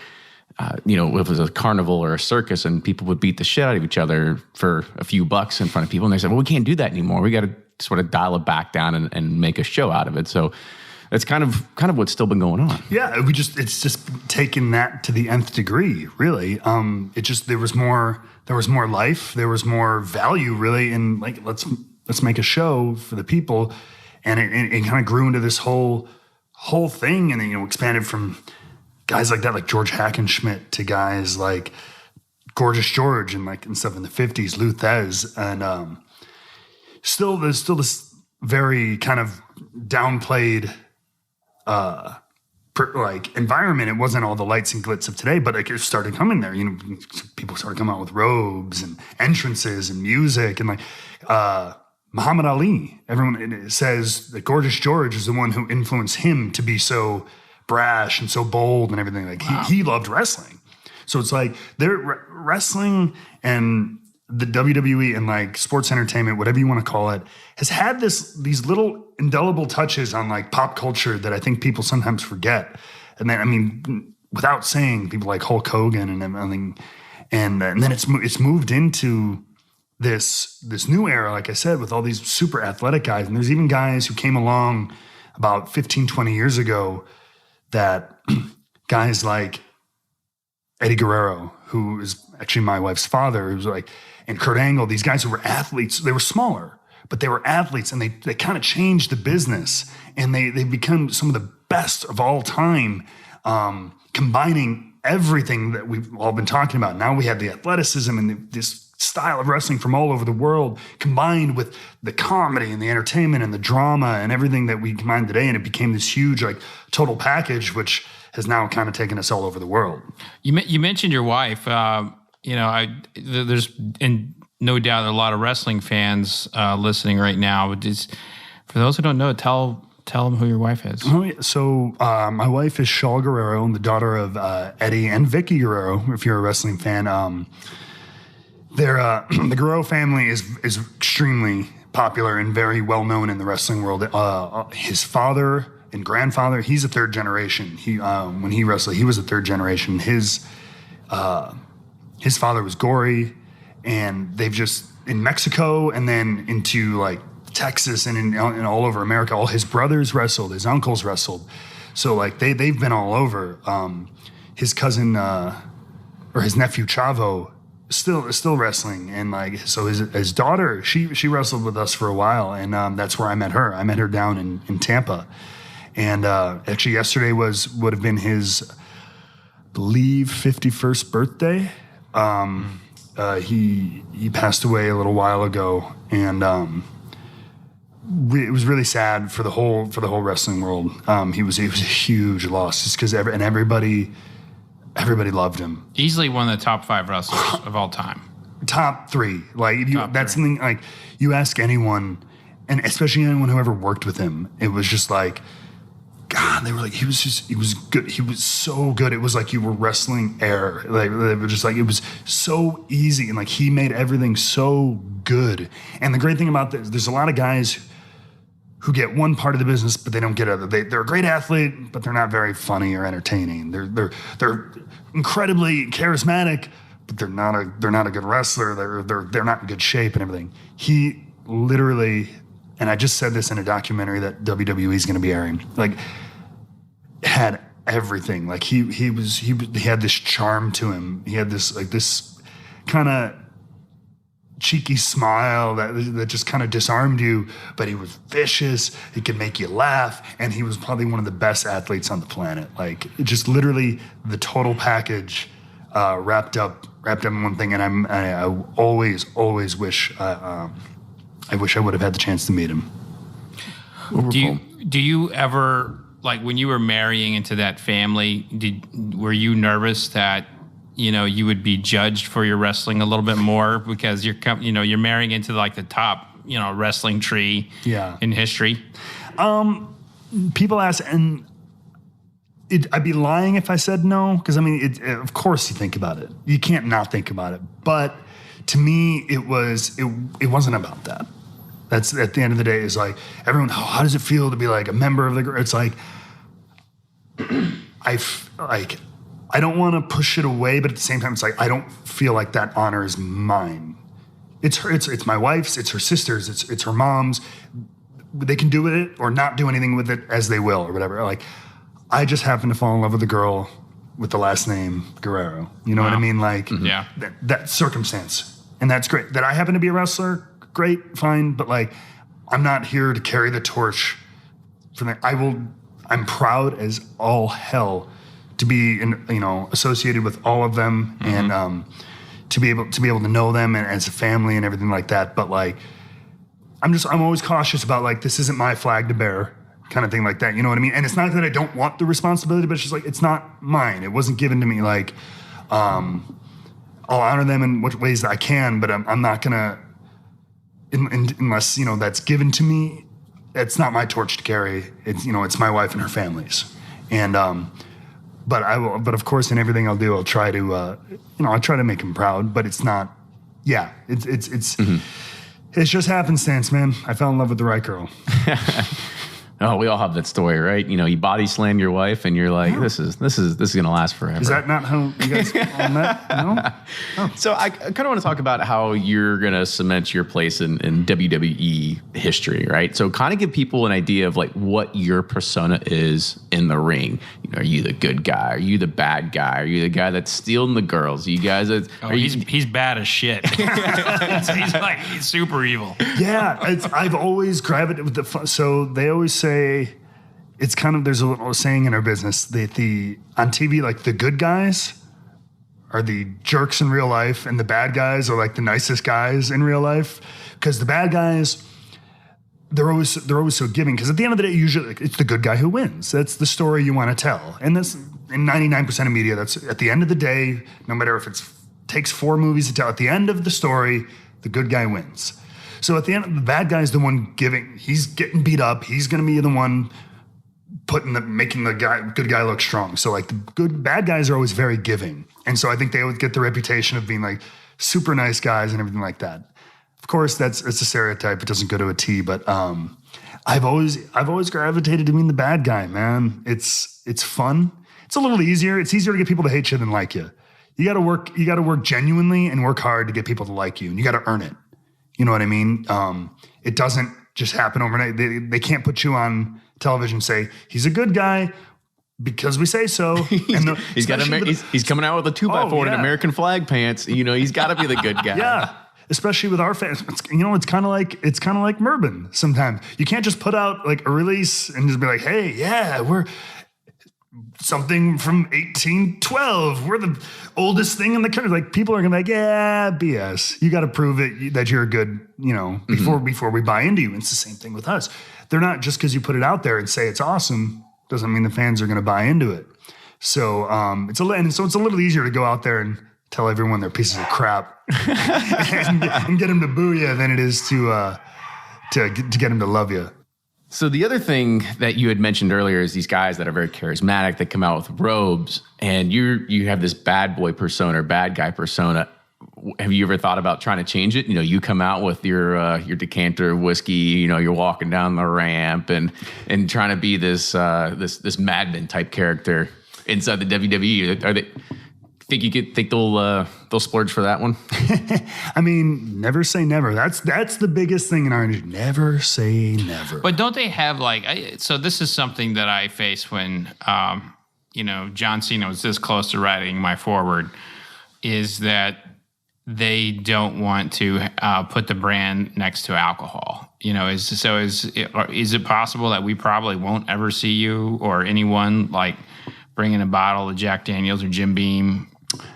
if it was a carnival or a circus and people would beat the shit out of each other for a few bucks in front of people. And they said, well, we can't do that anymore. We got to sort of dial it back down and make a show out of it. So it's kind of what's still been going on. Yeah, it's just taken that to the nth degree, really. There was more life, there was more value, really, in like let's make a show for the people, and it kind of grew into this whole thing, and then expanded from guys like that, like George Hackenschmidt, to guys like Gorgeous George and stuff in the 50s, Lou Thez, and there's still this very kind of downplayed environment. It wasn't all the lights and glitz of today, but it started coming there. People started coming out with robes and entrances and music, and Muhammad Ali. Everyone says that Gorgeous George is the one who influenced him to be so brash and so bold and everything. Wow. He loved wrestling. So it's like they're wrestling, and the WWE and sports entertainment, whatever you want to call it, has had these little indelible touches on pop culture that I think people sometimes forget. And then, without saying, people like Hulk Hogan and everything, and then it's moved into this new era, like I said, with all these super athletic guys. And there's even guys who came along about 15, 20 years ago, that guys like Eddie Guerrero, who is actually my wife's father, who's and Kurt Angle, these guys who were athletes. They were smaller, but they were athletes, and they kind of changed the business, and they become some of the best of all time, combining everything that we've all been talking about. Now we have the athleticism and this style of wrestling from all over the world combined with the comedy and the entertainment and the drama and everything that we combined today. And it became this huge, like, total package, which has now kind of taken us all over the world. You mentioned your wife. There's no doubt a lot of wrestling fans listening right now. But for those who don't know, tell them who your wife is. Oh, yeah. So my wife is Shaw Guerrero, the daughter of Eddie and Vicky Guerrero, if you're a wrestling fan. The Guerrero family is extremely popular and very well known in the wrestling world. His father and grandfather, he's a third generation. When he wrestled, he was a third generation. His father was gory, and they've just in Mexico and then into like Texas and all over America. All his brothers wrestled, his uncles wrestled, so like they've been all over. His cousin or his nephew Chavo still wrestling, and like so his daughter she wrestled with us for a while, and that's where I met her. I met her down in Tampa, and actually yesterday would have been his, I believe, 51st birthday. He passed away a little while ago, and it was really sad for the whole wrestling world. He was a huge loss just because everybody loved him. Easily one of the top 5 wrestlers of all time. Top 3. Like that's something like you ask anyone, and especially anyone who ever worked with him, it was just like, God, they were like, he was good. He was so good. It was like you were wrestling air. Like they were just like, it was so easy. And like, he made everything so good. And the great thing about this, there's a lot of guys who get one part of the business, but they don't get other. They're a great athlete, but they're not very funny or entertaining. They're incredibly charismatic, but they're not a good wrestler. They're not in good shape and everything. He literally, and I just said this in a documentary that WWE is going to be airing, like, had everything. Like he had this charm to him. He had this kind of cheeky smile that just kind of disarmed you, but he was vicious. He could make you laugh, and he was probably one of the best athletes on the planet. Like, just literally the total package wrapped up in one thing. And I always wish I wish I would have had the chance to meet him. Do you ever, like, when you were marrying into that family, were you nervous that, you know, you would be judged for your wrestling a little bit more because you're marrying into like the top, wrestling tree in history? People ask, and I'd be lying if I said no, because I mean, of course you think about it. You can't not think about it. But to me, it wasn't about that. That's, at the end of the day, is like, everyone, how does it feel to be like a member of the group? It's like, I don't want to push it away, but at the same time, it's like, I don't feel like that honor is mine. It's her, it's my wife's, it's her sister's, it's her mom's. They can do with it or not do anything with it as they will or whatever. Like, I just happen to fall in love with a girl with the last name Guerrero. You know what I mean? Like, that circumstance. And that's great. That I happen to be a wrestler, great, fine. But like, I'm not here to carry the torch for that. I'm proud as all hell to be associated with all of them, and to be able to know them and as a family and everything like that. But like, I'm always cautious about, like, this isn't my flag to bear, kind of thing like that. You know what I mean? And it's not that I don't want the responsibility, but it's just like, it's not mine. It wasn't given to me. Like, I'll honor them in what ways that I can, but I'm not gonna, unless that's given to me. It's not my torch to carry. It's it's my wife and her family's, and but I will. But of course, in everything I'll do, I'll try to I'll try to make him proud. But it's not. Yeah, it's just happenstance, man. I fell in love with the right girl. Oh, we all have that story, right? You body slam your wife, and you're like, "This is gonna last forever." Is that not how you guys on that? No. Oh. So I kind of want to talk about how you're gonna cement your place in WWE history, right? So kind of give people an idea of like what your persona is in the ring. Are you the good guy? Are you the bad guy? Are you the guy that's stealing the girls? Are you guys? He's bad as shit. he's super evil. Yeah, I've always gravitated with so they always say, it's kind of, there's a little saying in our business that on TV, like the good guys are the jerks in real life and the bad guys are like the nicest guys in real life. Because the bad guys, they're always so giving. Because at the end of the day, usually it's the good guy who wins. That's the story you want to tell. And that's in 99% of media. That's at the end of the day, no matter if it takes 4 movies to tell, at the end of the story, the good guy wins. So at the end, the bad guy's the one giving. He's getting beat up. He's going to be the one making the good guy look strong. So like bad guys are always very giving. And so I think they would get the reputation of being like super nice guys and everything like that. Of course, it's a stereotype. It doesn't go to a T, but I've always gravitated to being the bad guy, man. It's fun. It's a little easier. It's easier to get people to hate you than like you. You got to work genuinely and work hard to get people to like you, and you got to earn it. You know what I mean? It doesn't just happen overnight. They can't put you on television and say he's a good guy because we say so. And he's coming out with a 2x4 and American flag pants. You know, he's got to be the good guy. Yeah. Especially with our fans, it's kind of like Bourbon sometimes. You can't just put out like a release and just be like, hey, yeah, we're something from 1812. We're the oldest thing in the country. Like people are gonna be like, yeah, BS. You got to prove it that you're good, before we buy into you. And it's the same thing with us. They're not just because you put it out there and say it's awesome doesn't mean the fans are gonna buy into it. So it's a little easier to go out there and tell everyone they're pieces of crap and get them to boo you than it is to get them to love you. So the other thing that you had mentioned earlier is these guys that are very charismatic that come out with robes, and you have this bad boy persona or bad guy persona. Have you ever thought about trying to change it? You know, you come out with your decanter of whiskey. You know, you're walking down the ramp and trying to be this madman type character inside the WWE. Are they? Think they'll splurge for that one? I mean, never say never. That's the biggest thing in our industry. Never say never. But don't they have so this is something that I face when John Cena was this close to writing my forward, is that they don't want to put the brand next to alcohol. You know, is it possible that we probably won't ever see you or anyone like bringing a bottle of Jack Daniels or Jim Beam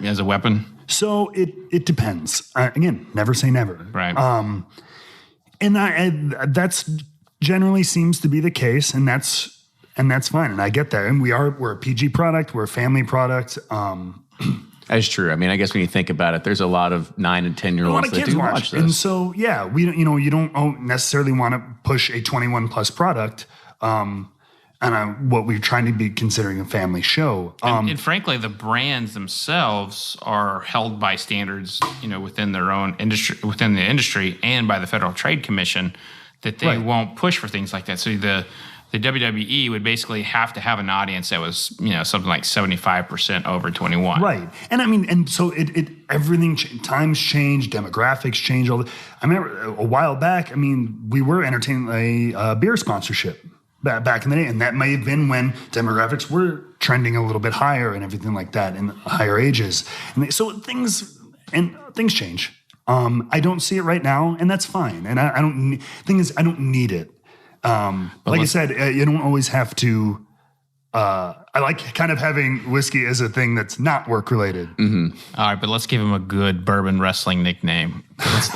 as a weapon? So it depends. Again, never say never. Right. And that's generally seems to be the case, and that's fine. And I get that. And we're a PG product. We're a family product. That's true. I mean, I guess when you think about it, there's a lot of 9 and 10-year-olds that do watch this. And so, yeah, we don't, you don't necessarily want to push a 21 plus product. And what we're trying to be considering a family show. And frankly, the brands themselves are held by standards, within their own industry, within the industry, and by the Federal Trade Commission, that they won't push for things like that. So the WWE would basically have to have an audience that was, something like 75% over 21. Right. And I mean, and so everything, times change, demographics change. I remember a while back, I mean, we were entertaining a beer sponsorship back in the day. And that may have been when demographics were trending a little bit higher and everything like that in higher ages. And so things change. I don't see it right now, and that's fine. And I don't need it. Like I said, you don't always have to. I like kind of having whiskey as a thing that's not work related. Mm-hmm. All right, but let's give him a good bourbon wrestling nickname.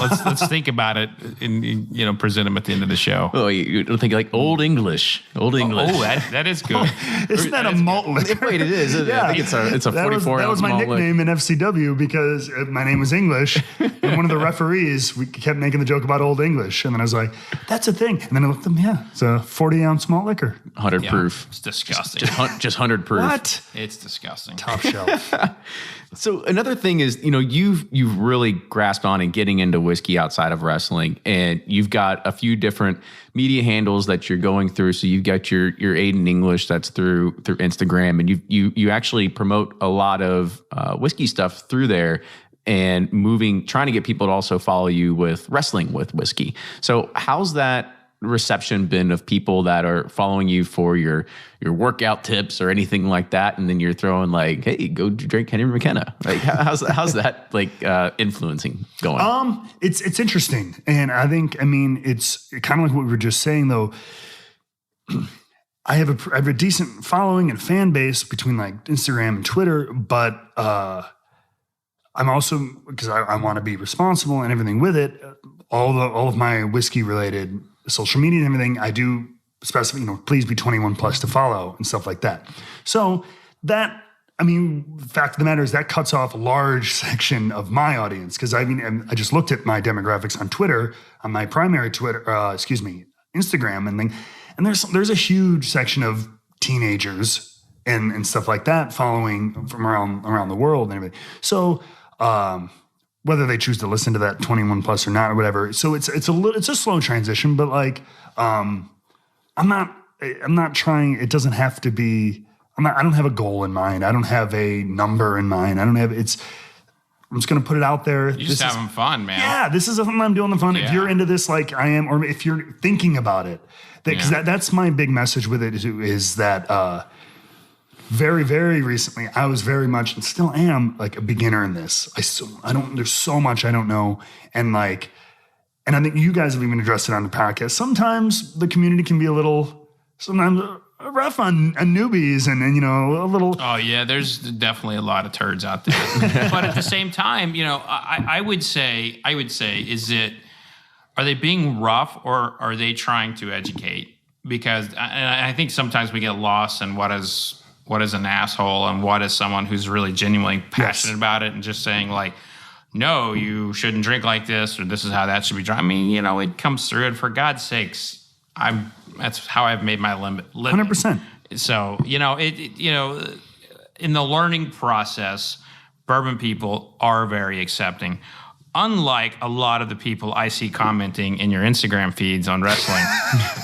Let's think about it and present him at the end of the show. Oh, you don't think like Old English? Old English. Oh, that is good. Isn't that a malt liquor? Wait, it is. Yeah. I think it's a 44 That was my nickname in FCW because my name was English, and one of the referees we kept making the joke about Old English, and then I was like, "That's a thing." And then I looked at them. It's a 40-ounce malt liquor, 100 proof. It's disgusting. Just 100 proof. What? It's disgusting. Top shelf. So another thing is, you've really grasped on and getting into whiskey outside of wrestling, and you've got a few different media handles that you're going through. So you've got your Aiden English that's through Instagram, and you actually promote a lot of whiskey stuff through there, and trying to get people to also follow you with wrestling with whiskey. So how's that reception been of people that are following you for your workout tips or anything like that, and then you're throwing like, hey, go drink Henry McKenna? Like how's that like influencing going? It's interesting, and I think it's kind of like what we were just saying though. I have a decent following and fan base between like Instagram and Twitter, but I'm also, because I want to be responsible and everything with it, all of my whiskey related social media and everything, I do specify, please be 21 plus to follow and stuff like that. So that, the fact of the matter is that cuts off a large section of my audience, because I just looked at my demographics on Twitter, on my primary Instagram and there's a huge section of teenagers and stuff like that following from around the world and everything. So whether they choose to listen to that 21 plus or not or whatever, so it's a slow transition, but like I'm not trying. It doesn't have to be. I don't have a goal in mind. I don't have a number in mind. I'm just going to put it out there. You're just having fun, man. Yeah, this is something I'm doing the fun. Yeah. If you're into this like I am, or if you're thinking about it, because that's my big message with it is that very, very recently I was very much and still am like a beginner in this. There's so much I don't know. And I think you guys have even addressed it on the podcast. Sometimes the community can be sometimes rough on newbies and a little. Oh yeah, there's definitely a lot of turds out there. But at the same time, I would say, are they being rough or are they trying to educate? Because I think sometimes we get lost in what is an asshole and what is someone who's really genuinely passionate about it and just saying like, no, you shouldn't drink like this or this is how that should be drunk. It comes through, and for God's sakes, that's how I've made my living. 100%. So, in the learning process, bourbon people are very accepting. Unlike a lot of the people I see commenting in your Instagram feeds on wrestling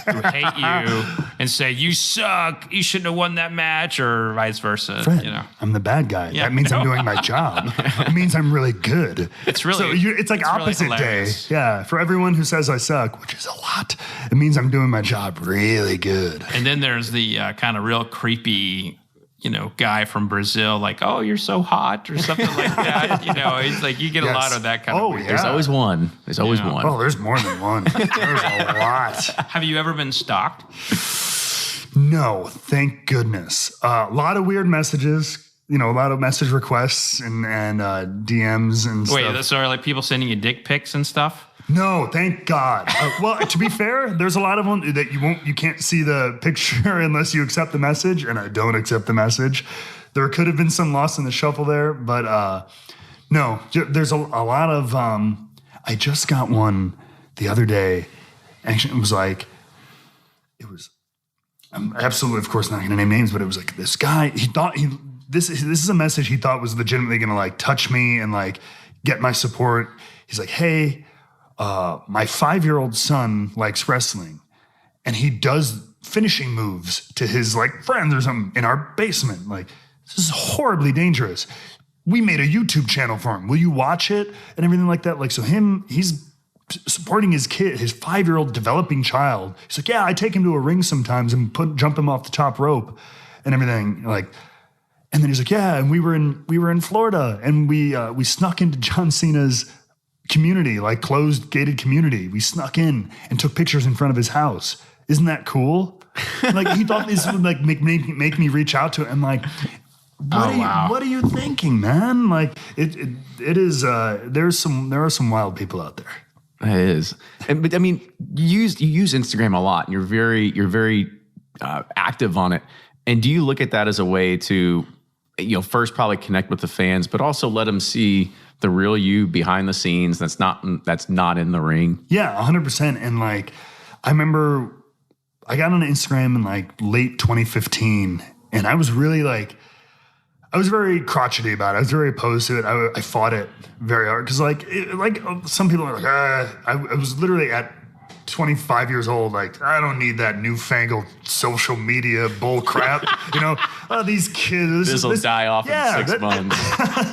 who hate you and say, you suck, you shouldn't have won that match, or vice versa. Fred, I'm the bad guy. Yeah, that means I'm doing my job. It means I'm really good. It's really, it's like opposite day. Yeah. For everyone who says I suck, which is a lot, it means I'm doing my job really good. And then there's the kind of real creepy, guy from Brazil, like, oh, you're so hot or something like that. It's like you get a lot of that kind of weird. There's always one. There's always one. Oh, there's more than one. There's a lot. Have you ever been stalked? No, thank goodness. A lot of weird messages, a lot of message requests and DMs and stuff. Wait, so are like people sending you dick pics and stuff? No, thank God. Well, to be fair, there's a lot of them that you can't see the picture unless you accept the message, and I don't accept the message. There could have been some lost in the shuffle there, but no, there's a lot of. I just got one the other day. Actually, it was. I'm absolutely, of course, not going to name names, but it was like this guy. He thought this is a message he thought was legitimately going to like touch me and like get my support. He's like, hey. My 5-year-old son likes wrestling, and he does finishing moves to his like friends or something in our basement. Like, this is horribly dangerous. We made a YouTube channel for him. Will you watch it and everything like that? Like, so he's supporting his kid, his 5-year-old developing child. He's like, yeah, I take him to a ring sometimes and jump him off the top rope and everything. Like, and then he's like, yeah, and we were in Florida, and we snuck into John Cena's community, like closed gated community. We snuck in and took pictures in front of his house. Isn't that cool? Like, he thought this would like make me reach out to him. Like, what are you thinking, man? Like, it is. There are some wild people out there. It is. But you use Instagram a lot, and you're very active on it. And do you look at that as a way to, first probably connect with the fans, but also let them see the real you behind the scenes that's not in the ring? Yeah, 100%. And like, I remember I got on Instagram in like late 2015, and I was really like, I was very crotchety about it. I was very opposed to it. I fought it very hard because like some people are like, I was literally at 25 years old, like, I don't need that newfangled social media bull crap. These kids. This will die off in 6 months.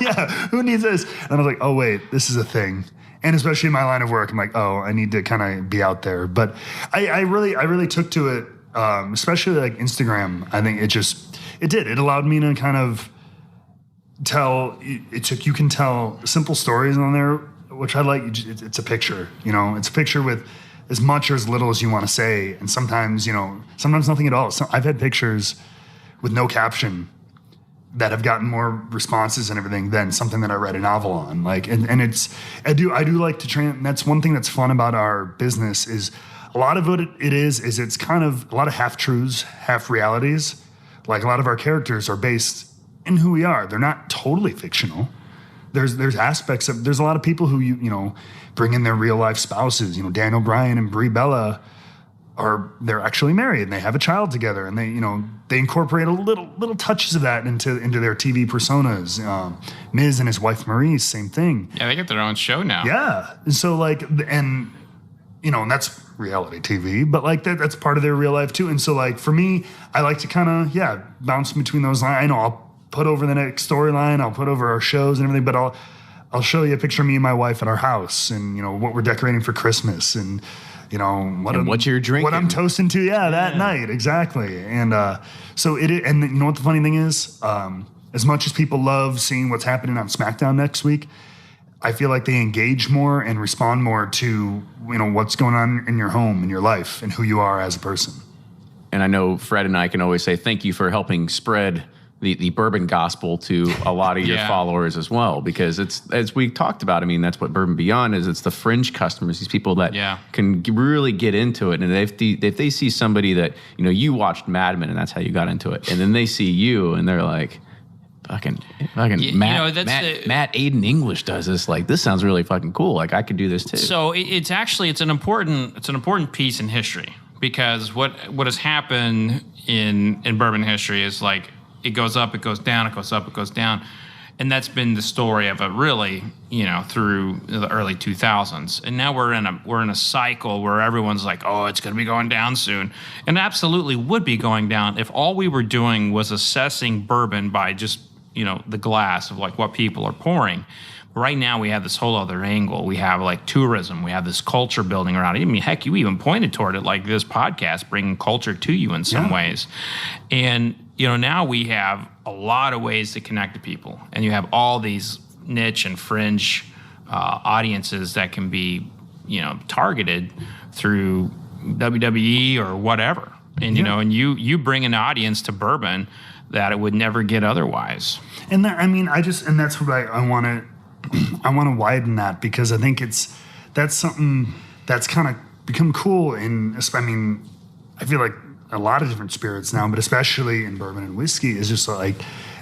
Yeah, who needs this? And I was like, oh, wait, this is a thing. And especially in my line of work, I'm like, oh, I need to kind of be out there. But I really took to it, especially like Instagram. I think it did. It allowed me to kind of you can tell simple stories on there, which I like. It's a picture, it's a picture with as much or as little as you want to say. And sometimes, sometimes nothing at all. So I've had pictures with no caption that have gotten more responses and everything than something that I read a novel on. Like, and I do like to that's one thing that's fun about our business is a lot of what it is it's kind of a lot of half truths, half realities. Like a lot of our characters are based in who we are. They're not totally fictional. There's aspects of, there's a lot of people who, bring in their real life spouses. Dan O'Brien and Brie Bella they're actually married and they have a child together, and they incorporate a little touches of that into their TV personas. Miz and his wife Marie, same thing. Yeah, they get their own show now. Yeah, and so and that's reality TV, but that's part of their real life too. And so for me, I like to kind of bounce between those lines. I know I'll put over the next storyline, I'll put over our shows and everything, but I'll show you a picture of me and my wife at our house, and what we're decorating for Christmas, and what you're drinking, what I'm toasting to, that night, exactly. And so it, and you know what the funny thing is, as much as people love seeing what's happening on Smackdown next week, I feel like they engage more and respond more to what's going on in your home, in your life, and who you are as a person. And I know Fred and I can always say thank you for helping spread the bourbon gospel to a lot of your followers as well, because it's, as we talked about, I mean, that's what Bourbon Beyond is. It's the fringe customers, these people that can really get into it. And if they see somebody that, you watched Mad Men and that's how you got into it, and then they see you and they're like, fucking Matt Aiden English does this. Like, this sounds really fucking cool. Like, I could do this too. So it's an important piece in history, because what has happened in bourbon history is like, it goes up, it goes down, it goes up, it goes down. And that's been the story of it really, through the early 2000s. And now we're in a cycle where everyone's like, oh, it's going to be going down soon. And it absolutely would be going down if all we were doing was assessing bourbon by just, the glass of like what people are pouring. Right now we have this whole other angle. We have like tourism. We have this culture building around it. I mean, heck, you even pointed toward it, like this podcast, bringing culture to you in some ways. And, now we have a lot of ways to connect to people. And you have all these niche and fringe audiences that can be, targeted through WWE or whatever. And, and you bring an audience to bourbon that it would never get otherwise. And that's what I want to widen that, because I think that's something that's kind of become cool I feel like a lot of different spirits now, but especially in bourbon and whiskey is just like,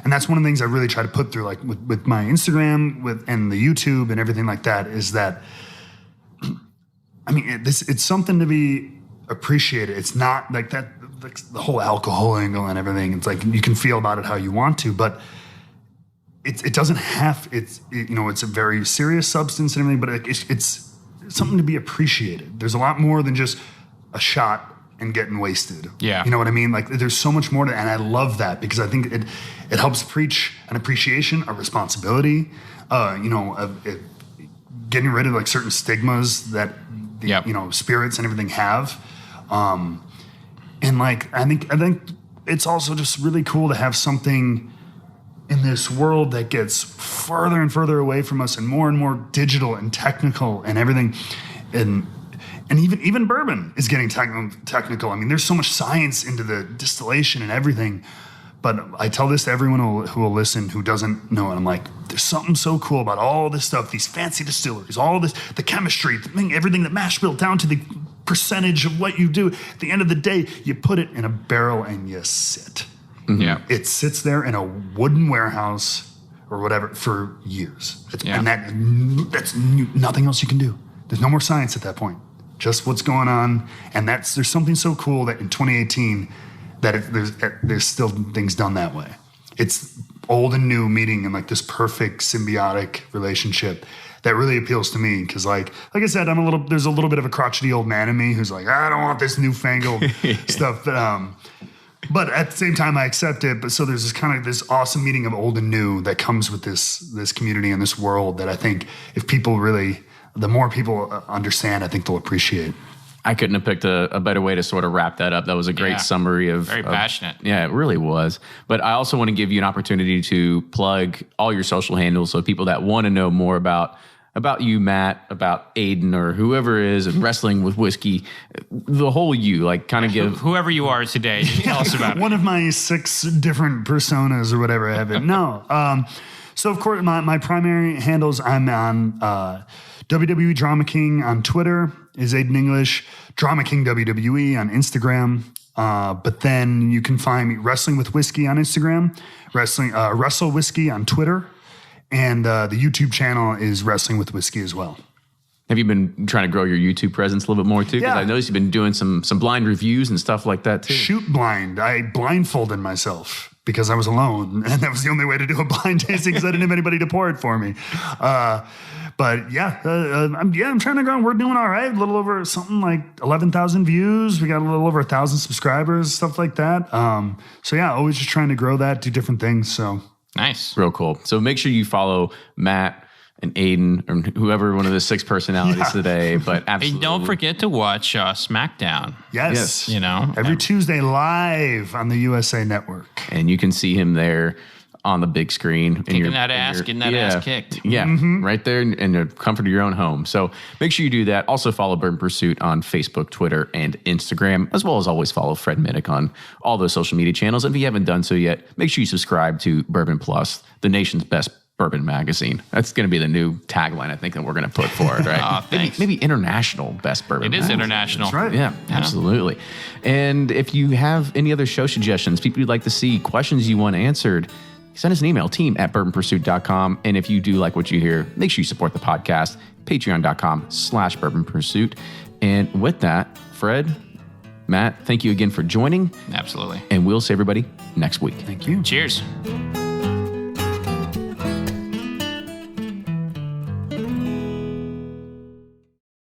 and that's one of the things I really try to put through, like with my Instagram and the YouTube and everything like that, is that, it's something to be appreciated. It's not like that, like the whole alcohol angle and everything. It's like, you can feel about it how you want to, but it doesn't have, it's a very serious substance and everything, but it's something to be appreciated. There's a lot more than just a shot and getting wasted. Yeah. You know what I mean? Like, there's so much more to, and I love that, because I think it helps preach an appreciation, a responsibility, getting rid of like certain stigmas that spirits and everything have. And like, I think it's also just really cool to have something in this world that gets further and further away from us and more digital and technical and everything. And even bourbon is getting technical. I mean, there's so much science into the distillation and everything. But I tell this to everyone who will listen who doesn't know it. I'm like, there's something so cool about all this stuff, these fancy distilleries, all this, the chemistry, everything that mash bill down to the percentage of what you do. At the end of the day, you put it in a barrel and you sit. Mm-hmm. Yeah. It sits there in a wooden warehouse or whatever for years. And that's nothing else you can do. There's no more science at that point. Just what's going on. And there's something so cool that in 2018 that there's still things done that way. It's old and new meeting in like this perfect symbiotic relationship that really appeals to me, because like I said, there's a little bit of a crotchety old man in me who's like, I don't want this newfangled stuff. But at the same time, I accept it. But so there's this kind of this awesome meeting of old and new that comes with this community and this world that I think the more people understand, I think they'll appreciate. I couldn't have picked a better way to sort of wrap that up. That was a great summary of... Very passionate. Yeah, it really was. But I also want to give you an opportunity to plug all your social handles, so people that want to know more about about you, Matt, about Aiden or whoever is and wrestling with whiskey, the whole you, like kind of give Whoever you are today, tell us about it. One of my 6 different personas or whatever I have it. No. So, of course, my primary handles, I'm on WWE Drama King on Twitter, is Aiden English, Drama King WWE on Instagram. But then you can find me Wrestling with Whiskey on Instagram, Wrestle Whiskey on Twitter, and the YouTube channel is Wrestling with Whiskey as well. Have you been trying to grow your YouTube presence a little bit more too? Because Yeah. I noticed you've been doing some blind reviews and stuff like that too. Shoot blind. I blindfolded myself because I was alone, and that was the only way to do a blind tasting because I didn't have anybody to pour it for me. But yeah, I'm trying to go. We're doing all right. A little over something like 11,000 views. We got a little over 1,000 subscribers, stuff like that. So yeah, always just trying to grow that, do different things. So Nice. Real cool. So make sure you follow Matt and Aiden or whoever one of the 6 personalities today. But absolutely, And don't forget to watch Smackdown. yes, You know, every Tuesday live on the USA Network. And you can see him there on the big screen. Getting that ass kicked. Yeah, right there in the comfort of your own home. So make sure you do that. Also follow Bourbon Pursuit on Facebook, Twitter, and Instagram, as well as always follow Fred Minnick on all those social media channels. If you haven't done so yet, make sure you subscribe to Bourbon Plus, the nation's best bourbon magazine. That's going to be the new tagline I think that we're going to put forward, right? Aw, thanks. Maybe international best bourbon It is magazine. international. That's right. Yeah, absolutely. And if you have any other show suggestions, people you'd like to see, questions you want answered, send us an email, team@bourbonpursuit.com. And if you do like what you hear, make sure you support the podcast, patreon.com/bourbonpursuit. And with that, Fred, Matt, thank you again for joining. Absolutely. And we'll see everybody next week. Thank you. Cheers.